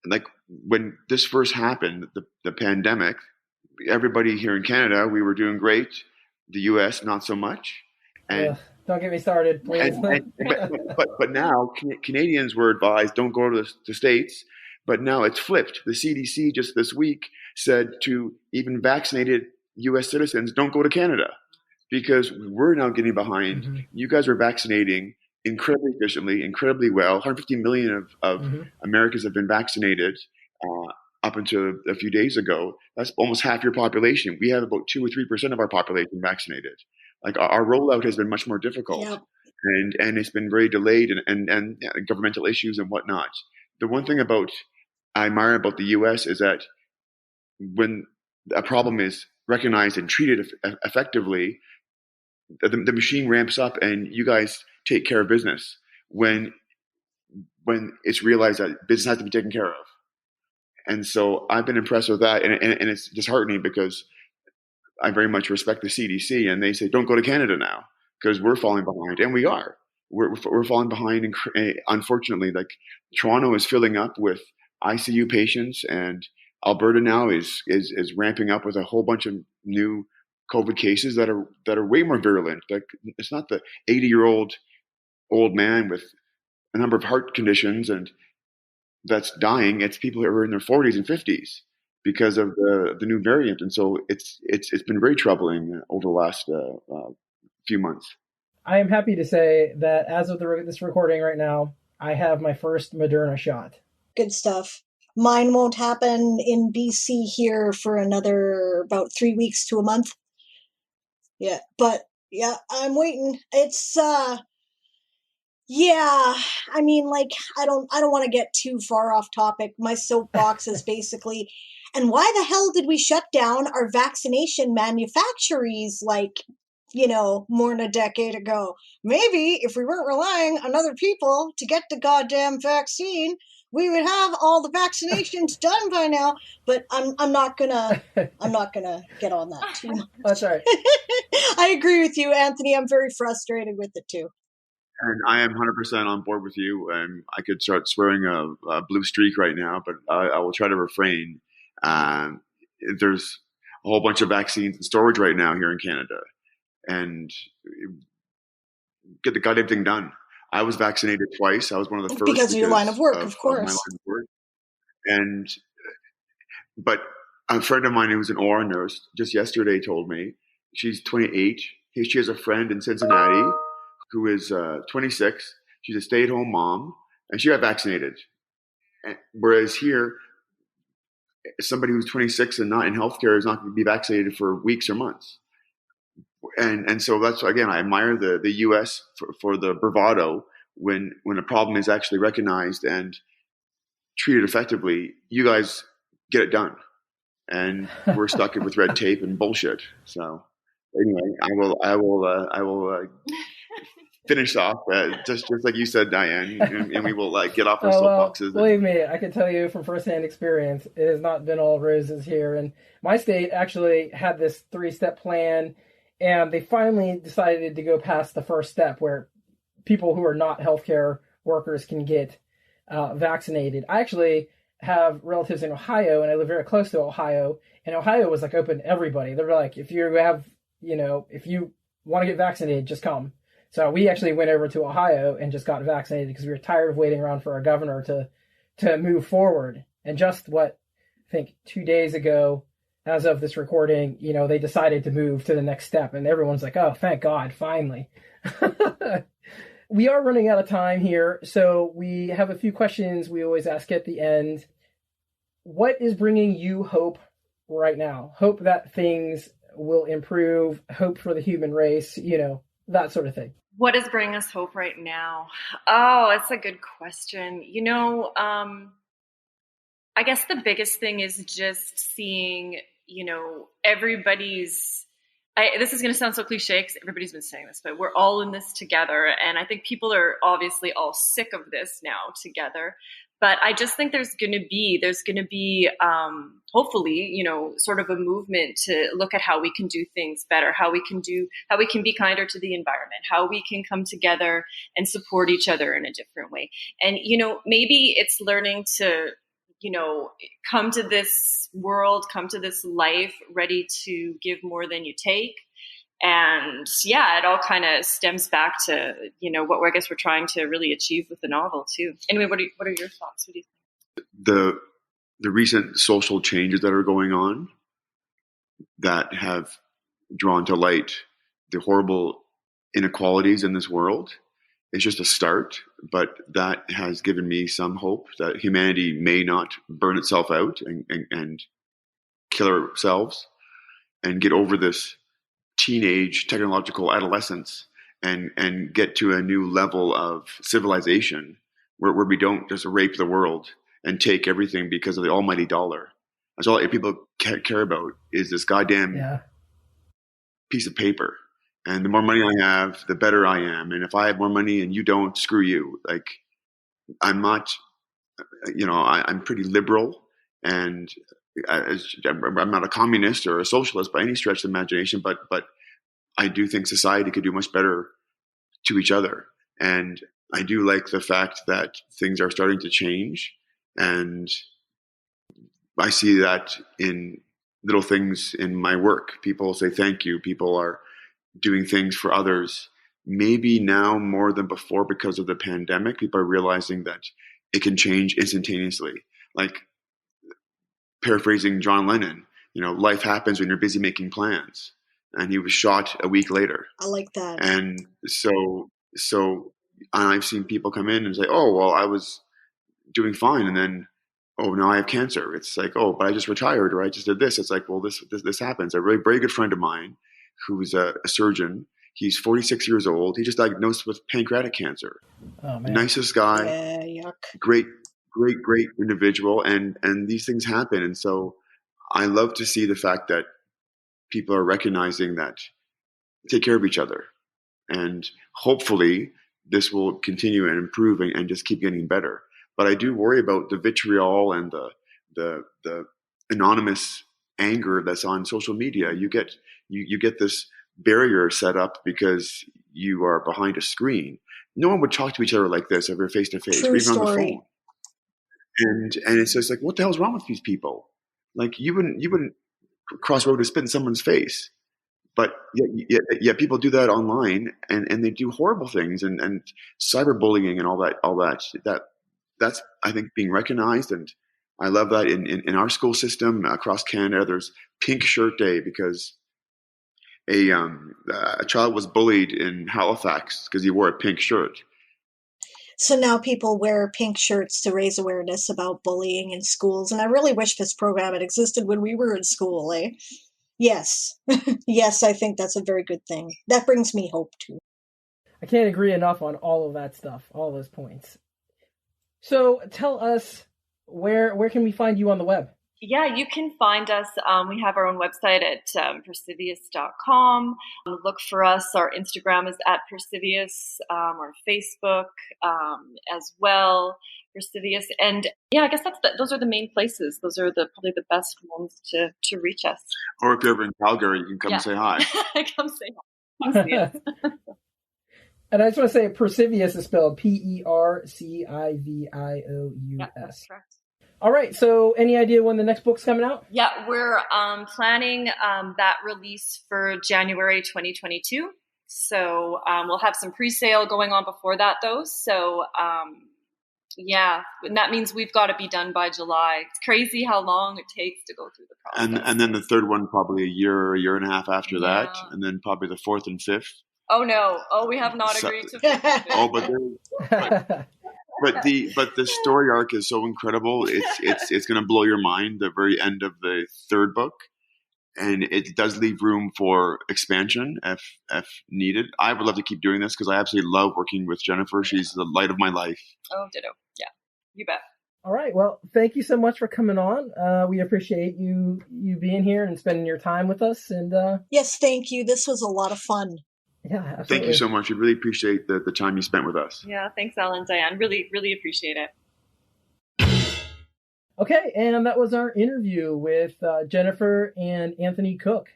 Like when this first happened, the pandemic, everybody here in Canada, we were doing great. The U.S. not so much. And don't get me started, please. But now Canadians were advised don't go to the States. But now it's flipped. The CDC just this week said to even vaccinated U.S. citizens, don't go to Canada, because we're now getting behind. Mm-hmm. You guys are vaccinating incredibly efficiently, incredibly well. 150 million of mm-hmm. Americans have been vaccinated up until a few days ago. That's almost half your population. We have about 2 or 3% of our population vaccinated. Like our rollout has been much more difficult, yep. and it's been very delayed, and governmental issues and whatnot. The one thing I admire about the U.S. is that when a problem is recognized and treated effectively, the machine ramps up, and you guys take care of business when it's realized that business has to be taken care of. And so I've been impressed with that, and it's disheartening because I very much respect the CDC, and they say don't go to Canada now because we're falling behind, and we are. We're falling behind, and unfortunately, like Toronto is filling up with ICU patients, and Alberta now is ramping up with a whole bunch of new COVID cases that are way more virulent. Like it's not the 80-year-old old man with a number of heart conditions and that's dying. It's people who are in their 40s and 50s because of the new variant, and so it's been very troubling over the last few months. I am happy to say that as of this recording right now, I have my first Moderna shot. Good stuff. Mine won't happen in BC here for another about 3 weeks to a month. Yeah, but yeah, I'm waiting. It's yeah, I mean, like, I don't want to get too far off topic. My soapbox is basically, and why the hell did we shut down our vaccination manufactories like, more than a decade ago? Maybe if we weren't relying on other people to get the goddamn vaccine, we would have all the vaccinations done by now. But I'm not gonna get on that too much. That's all right. I agree with you, Anthony. I'm very frustrated with it too. And I am 100% on board with you. I could start swearing a blue streak right now, but I will try to refrain. There's a whole bunch of vaccines in storage right now here in Canada, and get the goddamn thing done. I was vaccinated twice. I was one of the first because of your line of work, of course. My line of work. But a friend of mine who's an OR nurse just yesterday told me she's 28. She has a friend in Cincinnati who is 26. She's a stay-at-home mom, and she got vaccinated. Whereas here, somebody who's 26 and not in healthcare is not going to be vaccinated for weeks or months. And so that's, again, I admire the U.S. for the bravado when a problem is actually recognized and treated effectively. You guys get it done, and we're stuck with red tape and bullshit. So anyway, I will finish off just like you said, Diane, and we will get off our soapboxes. Believe me, I can tell you from firsthand experience, it has not been all roses here. And my state actually had this 3-step plan, and they finally decided to go past the first step where people who are not healthcare workers can get vaccinated. I actually have relatives in Ohio, and I live very close to Ohio, and Ohio was like open to everybody. They were like, if you want to get vaccinated, just come. So we actually went over to Ohio and just got vaccinated because we were tired of waiting around for our governor to move forward. And just I think 2 days ago, as of this recording, they decided to move to the next step, and everyone's like, oh, thank God, finally. We are running out of time here, so we have a few questions we always ask at the end. What is bringing you hope right now? Hope that things will improve, hope for the human race, that sort of thing. What is bringing us hope right now? Oh, that's a good question. I guess the biggest thing is just seeing, this is going to sound so cliche because everybody's been saying this, but we're all in this together. And I think people are obviously all sick of this now together. But I just think there's going to be hopefully, sort of a movement to look at how we can do things better, how we can be kinder to the environment, how we can come together and support each other in a different way. And, maybe it's learning to, come to this world, come to this life ready to give more than you take. And yeah, it all kind of stems back to, what I guess we're trying to really achieve with the novel too. Anyway, what are your thoughts? What do you think? The recent social changes that are going on that have drawn to light the horrible inequalities in this world is just a start, but that has given me some hope that humanity may not burn itself out and kill ourselves and get over this teenage technological adolescence and get to a new level of civilization where we don't just rape the world and take everything because of the almighty dollar. That's all people care about is this goddamn piece of paper. And the more money I have, the better I am. And if I have more money and you don't, screw you. Like, I'm not, I'm pretty liberal, and I'm not a communist or a socialist by any stretch of the imagination, but I do think society could do much better to each other. And I do like the fact that things are starting to change. And I see that in little things in my work. People say thank you. People are doing things for others. Maybe now more than before because of the pandemic, people are realizing that it can change instantaneously. Like, paraphrasing John Lennon, life happens when you're busy making plans. And he was shot a week later. I like that. And so I've seen people come in and say, oh, well, I was doing fine. And then, oh, now I have cancer. It's like, oh, but I just retired, or I just did this. It's like, well, this happens. A really very good friend of mine who's a surgeon, he's 46 years old. He just diagnosed with pancreatic cancer. Oh, man. Nicest guy. Yeah, yuck. Great individual. And these things happen. And so I love to see the fact that people are recognizing that take care of each other. And hopefully this will continue and improve and just keep getting better. But I do worry about the vitriol and the anonymous anger that's on social media. You get this barrier set up because you are behind a screen. No one would talk to each other like this if we're face to face, or even on the phone. And it's just like, what the hell's wrong with these people? Like, you wouldn't cross road to spit in someone's face, but yet people do that online, and they do horrible things and cyberbullying and all that. That's, I think, being recognized. And I love that in our school system across Canada, there's Pink Shirt Day because a child was bullied in Halifax because he wore a pink shirt. So now people wear pink shirts to raise awareness about bullying in schools. And I really wish this program had existed when we were in school, eh? Yes. Yes, I think that's a very good thing. That brings me hope too. I can't agree enough on all of that stuff, all those points. So tell us, where can we find you on the web? Yeah, you can find us. We have our own website at percivious.com. Look for us. Our Instagram is at Percivious, our Facebook as well, Percivious. And yeah, I guess those are the main places. Those are probably the best ones to reach us. Or if you're ever in Calgary, you can come say hi. Come say hi. Come see us. And I just want to say Percivious is spelled Percivious. Yeah, that's correct. All right, so any idea when the next book's coming out? Yeah, we're planning that release for January 2022. So we'll have some pre-sale going on before that, though. So yeah, and that means we've got to be done by July. It's crazy how long it takes to go through the process. And then the third one probably a year and a half after that, and then probably the fourth and fifth. Oh no! Oh, we have not agreed to. But the story arc is so incredible. It's going to blow your mind. The very end of the third book, and it does leave room for expansion if needed. I would love to keep doing this because I absolutely love working with Jennifer. She's the light of my life. Oh, ditto. Yeah, you bet. All right. Well, thank you so much for coming on. We appreciate you being here and spending your time with us. And yes, thank you. This was a lot of fun. Yeah, absolutely. Thank you so much. We really appreciate the time you spent with us. Yeah, thanks, Alan and Diane. Really, really appreciate it. Okay, and that was our interview with Jennifer and Anthony Cook.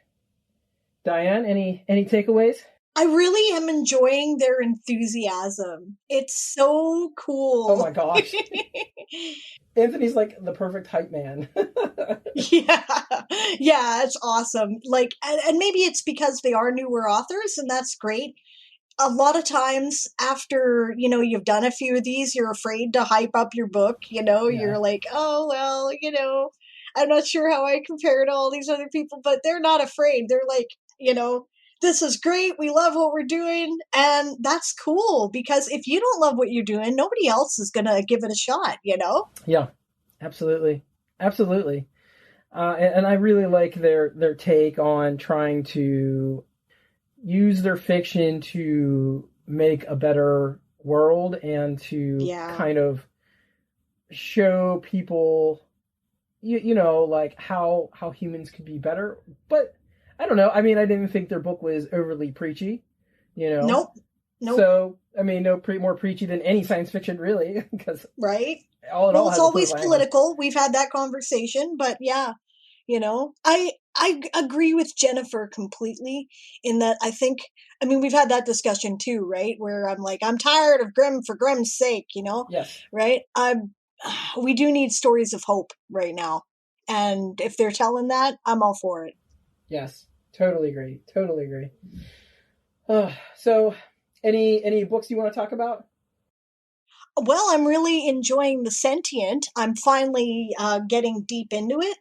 Diane, any takeaways? I really am enjoying their enthusiasm. It's so cool. Oh my gosh. Anthony's like the perfect hype man. Yeah, it's awesome. Like, and maybe it's because they are newer authors, and that's great. A lot of times after, you've done a few of these, you're afraid to hype up your book, you're like, oh, well, I'm not sure how I compare to all these other people, but they're not afraid. They're like, this is great. We love what we're doing. And that's cool because if you don't love what you're doing, nobody else is going to give it a shot, Yeah, absolutely. Absolutely. And I really like their take on trying to use their fiction to make a better world and to kind of show people, like how humans could be better. But I don't know. I mean, I didn't think their book was overly preachy, Nope. So, I mean, more preachy than any science fiction, really, because right. Well, it's always political. We've had that conversation, but yeah, I agree with Jennifer completely in that we've had that discussion too, right? Where I'm like, I'm tired of Grimm for Grimm's sake, Yes. Right? We do need stories of hope right now. And if they're telling that, I'm all for it. Yes. Totally agree. So any books you want to talk about? Well, I'm really enjoying The Sentient. I'm finally getting deep into it.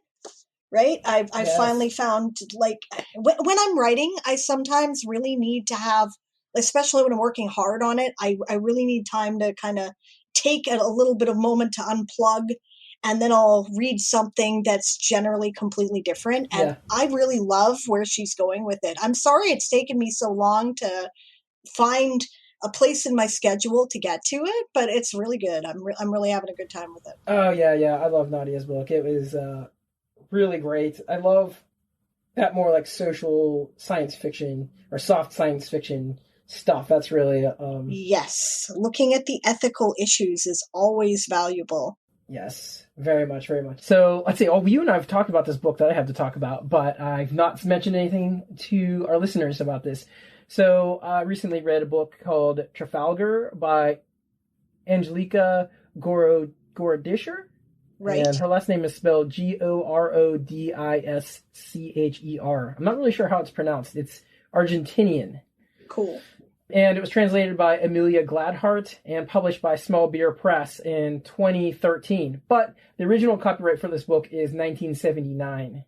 Right? I finally found, like, when I'm writing, I sometimes really need to have, especially when I'm working hard on it, I really need time to kind of take a little bit of moment to unplug, and then I'll read something that's generally completely different. And I really love where she's going with it. I'm sorry it's taken me so long to find a place in my schedule to get to it, but it's really good. I'm really having a good time with it. Oh, yeah. I love Nadia's book. It was really great. I love that more like social science fiction or soft science fiction stuff. That's really yes, looking at the ethical issues is always valuable. Yes, very much. So let's see. You and I have talked about this book that I have to talk about, but I've not mentioned anything to our listeners about this. So I recently read a book called Trafalgar by Angelica Gorodischer. Right. And her last name is spelled Gorodischer. I'm not really sure how it's pronounced. It's Argentinian. Cool. And it was translated by Amelia Gladhart and published by Small Beer Press in 2013. But the original copyright for this book is 1979.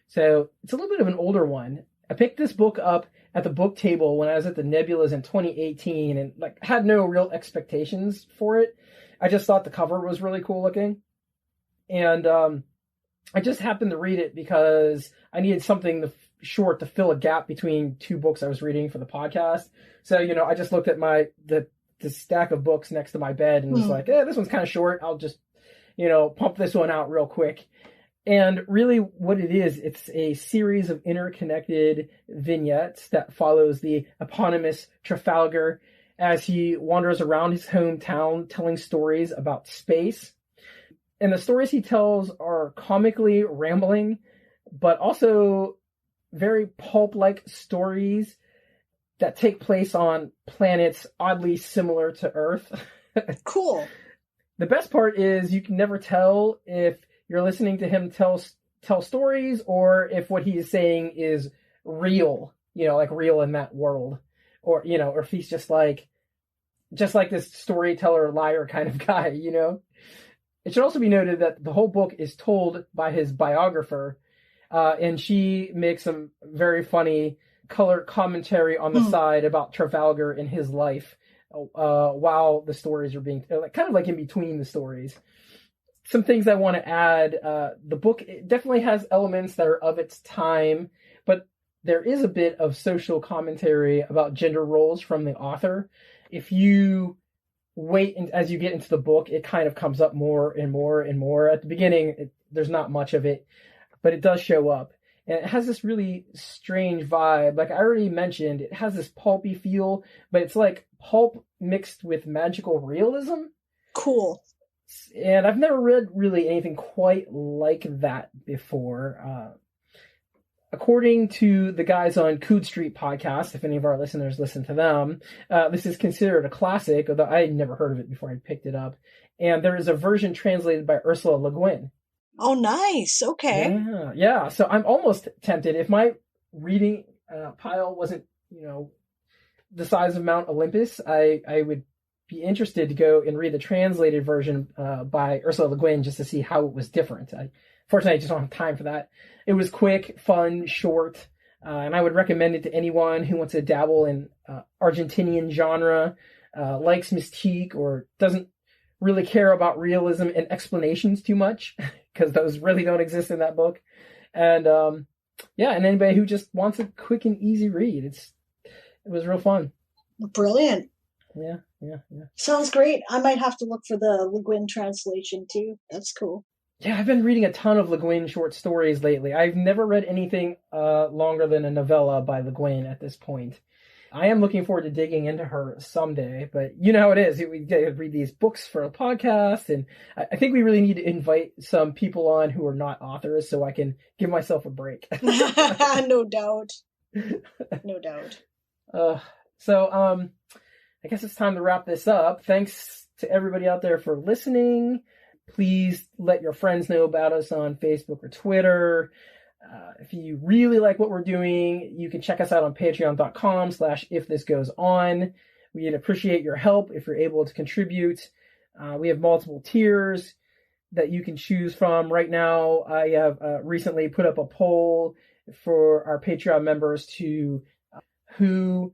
So it's a little bit of an older one. I picked this book up at the book table when I was at the Nebulas in 2018 and had no real expectations for it. I just thought the cover was really cool looking. And I just happened to read it because I needed something short to fill a gap between two books I was reading for the podcast. So, I just looked at the stack of books next to my bed and was like, this one's kind of short. I'll just, pump this one out real quick. And really what it is, it's a series of interconnected vignettes that follows the eponymous Trafalgar as he wanders around his hometown telling stories about space. And the stories he tells are comically rambling, but also very pulp-like stories that take place on planets oddly similar to Earth. Cool. The best part is you can never tell if you're listening to him tell stories or if what he is saying is real, like real in that world, or or if he's just like this storyteller liar kind of guy. It should also be noted that the whole book is told by his biographer, and she makes some very funny color commentary on the side about Trafalgar and his life while the stories are being kind of like in between the stories. Some things I want to add. The book definitely has elements that are of its time, but there is a bit of social commentary about gender roles from the author. If you wait as you get into the book, it kind of comes up more and more and more. At the beginning, there's not much of it, but it does show up. And it has this really strange vibe. Like I already mentioned, it has this pulpy feel, but it's like pulp mixed with magical realism. Cool. And I've never read really anything quite like that before. According to the guys on Coode Street podcast, if any of our listeners listen to them, this is considered a classic, although I had never heard of it before I picked it up. And there is a version translated by Ursula Le Guin. Oh, nice. Okay. Yeah. So I'm almost tempted. If my reading pile wasn't, the size of Mount Olympus, I would be interested to go and read the translated version by Ursula Le Guin just to see how it was different. Fortunately, I just don't have time for that. It was quick, fun, short, and I would recommend it to anyone who wants to dabble in Argentinian genre, likes Mystique, or doesn't really care about realism and explanations too much, because those really don't exist in that book. And and anybody who just wants a quick and easy read. It was real fun. Brilliant. Yeah. Sounds great. I might have to look for the Le Guin translation too. That's cool. Yeah, I've been reading a ton of Le Guin short stories lately. I've never read anything longer than a novella by Le Guin at this point. I am looking forward to digging into her someday, but you know how it is. We get to read these books for a podcast, and I think we really need to invite some people on who are not authors so I can give myself a break. No doubt. No doubt. I guess it's time to wrap this up. Thanks to everybody out there for listening. Please let your friends know about us on Facebook or Twitter. If you really like what we're doing, you can check us out on patreon.com/ifthisgoeson. We'd appreciate your help if you're able to contribute. We have multiple tiers that you can choose from. Right now, I have recently put up a poll for our Patreon members to who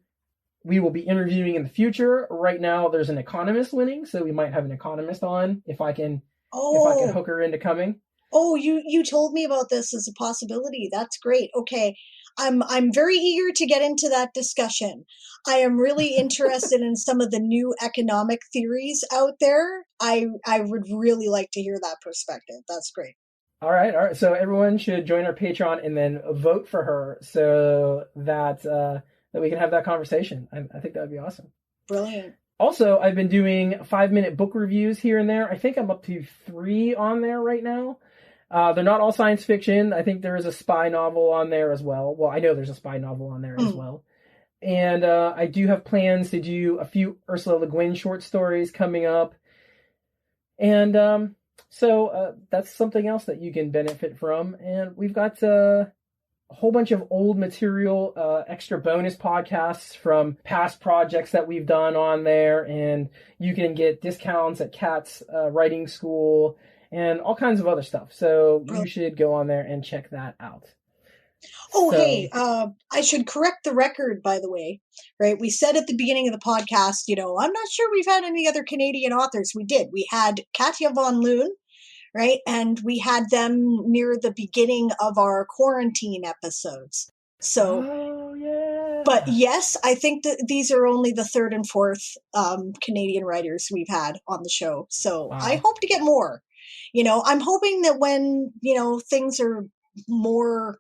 we will be interviewing in the future. Right now, there's an economist winning, so we might have an economist on if I can hook her into coming. Oh, you told me about this as a possibility. That's great. Okay. I'm very eager to get into that discussion. I am really interested in some of the new economic theories out there. I would really like to hear that perspective. That's great. All right. So everyone should join our Patreon and then vote for her so that we can have that conversation. I think that would be awesome. Brilliant. Also, I've been doing 5-minute book reviews here and there. I think I'm up to 3 on there right now. They're not all science fiction. I think there is a spy novel on there as well. Well, I know there's a spy novel on there as well. And I do have plans to do a few Ursula Le Guin short stories coming up. And so that's something else that you can benefit from. And we've got a whole bunch of old material, extra bonus podcasts from past projects that we've done on there. And you can get discounts at Kat's writing school and all kinds of other stuff. So you should go on there and check that out. Oh, so, hey, I should correct the record, by the way, right? We said at the beginning of the podcast, I'm not sure we've had any other Canadian authors. We did. We had Katja von Loon, right? And we had them near the beginning of our quarantine episodes. So, oh yeah. But yes, I think that these are only the third and fourth Canadian writers we've had on the show. So Wow. I hope to get more. I'm hoping that when, things are more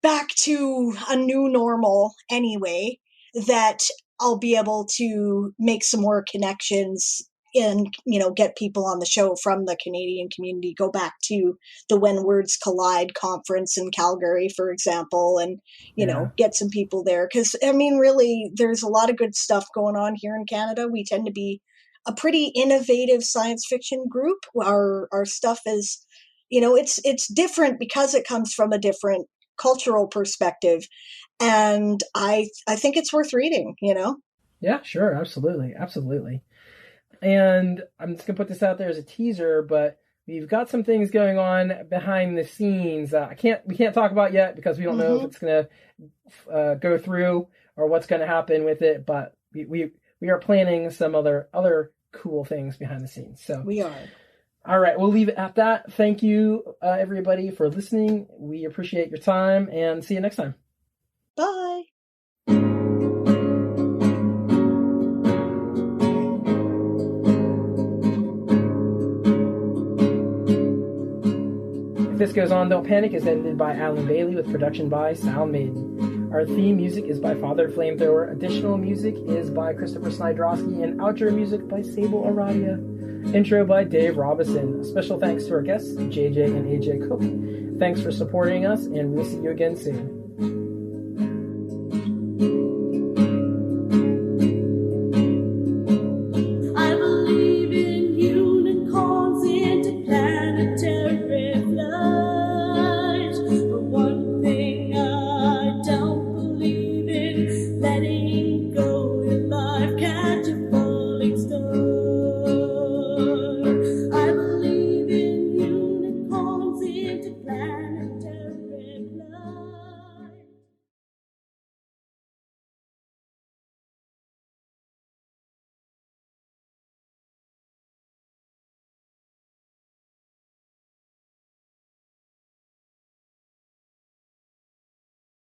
back to a new normal anyway, that I'll be able to make some more connections and, get people on the show from the Canadian community, go back to the When Words Collide conference in Calgary, for example, and, get some people there. Because, really, there's a lot of good stuff going on here in Canada. We tend to be a pretty innovative science fiction group. Our stuff is, it's different because it comes from a different cultural perspective. And I think it's worth reading, Yeah, sure. Absolutely. And I'm just going to put this out there as a teaser, but we've got some things going on behind the scenes. We can't talk about yet because we don't know if it's going to go through or what's going to happen with it, but we are planning some other cool things behind the scenes. So we are. All right, we'll leave it at that. Thank you, everybody, for listening. We appreciate your time, and see you next time. Bye. If This Goes On, Don't Panic is edited by Alan Bailey with production by Sound Maiden. Our theme music is by Father Flamethrower. Additional music is by Christopher Snydrowski, and outro music by Sable Aradia. Intro by Dave Robinson. Special thanks to our guests, JJ and AJ Cook. Thanks for supporting us, and we'll see you again soon.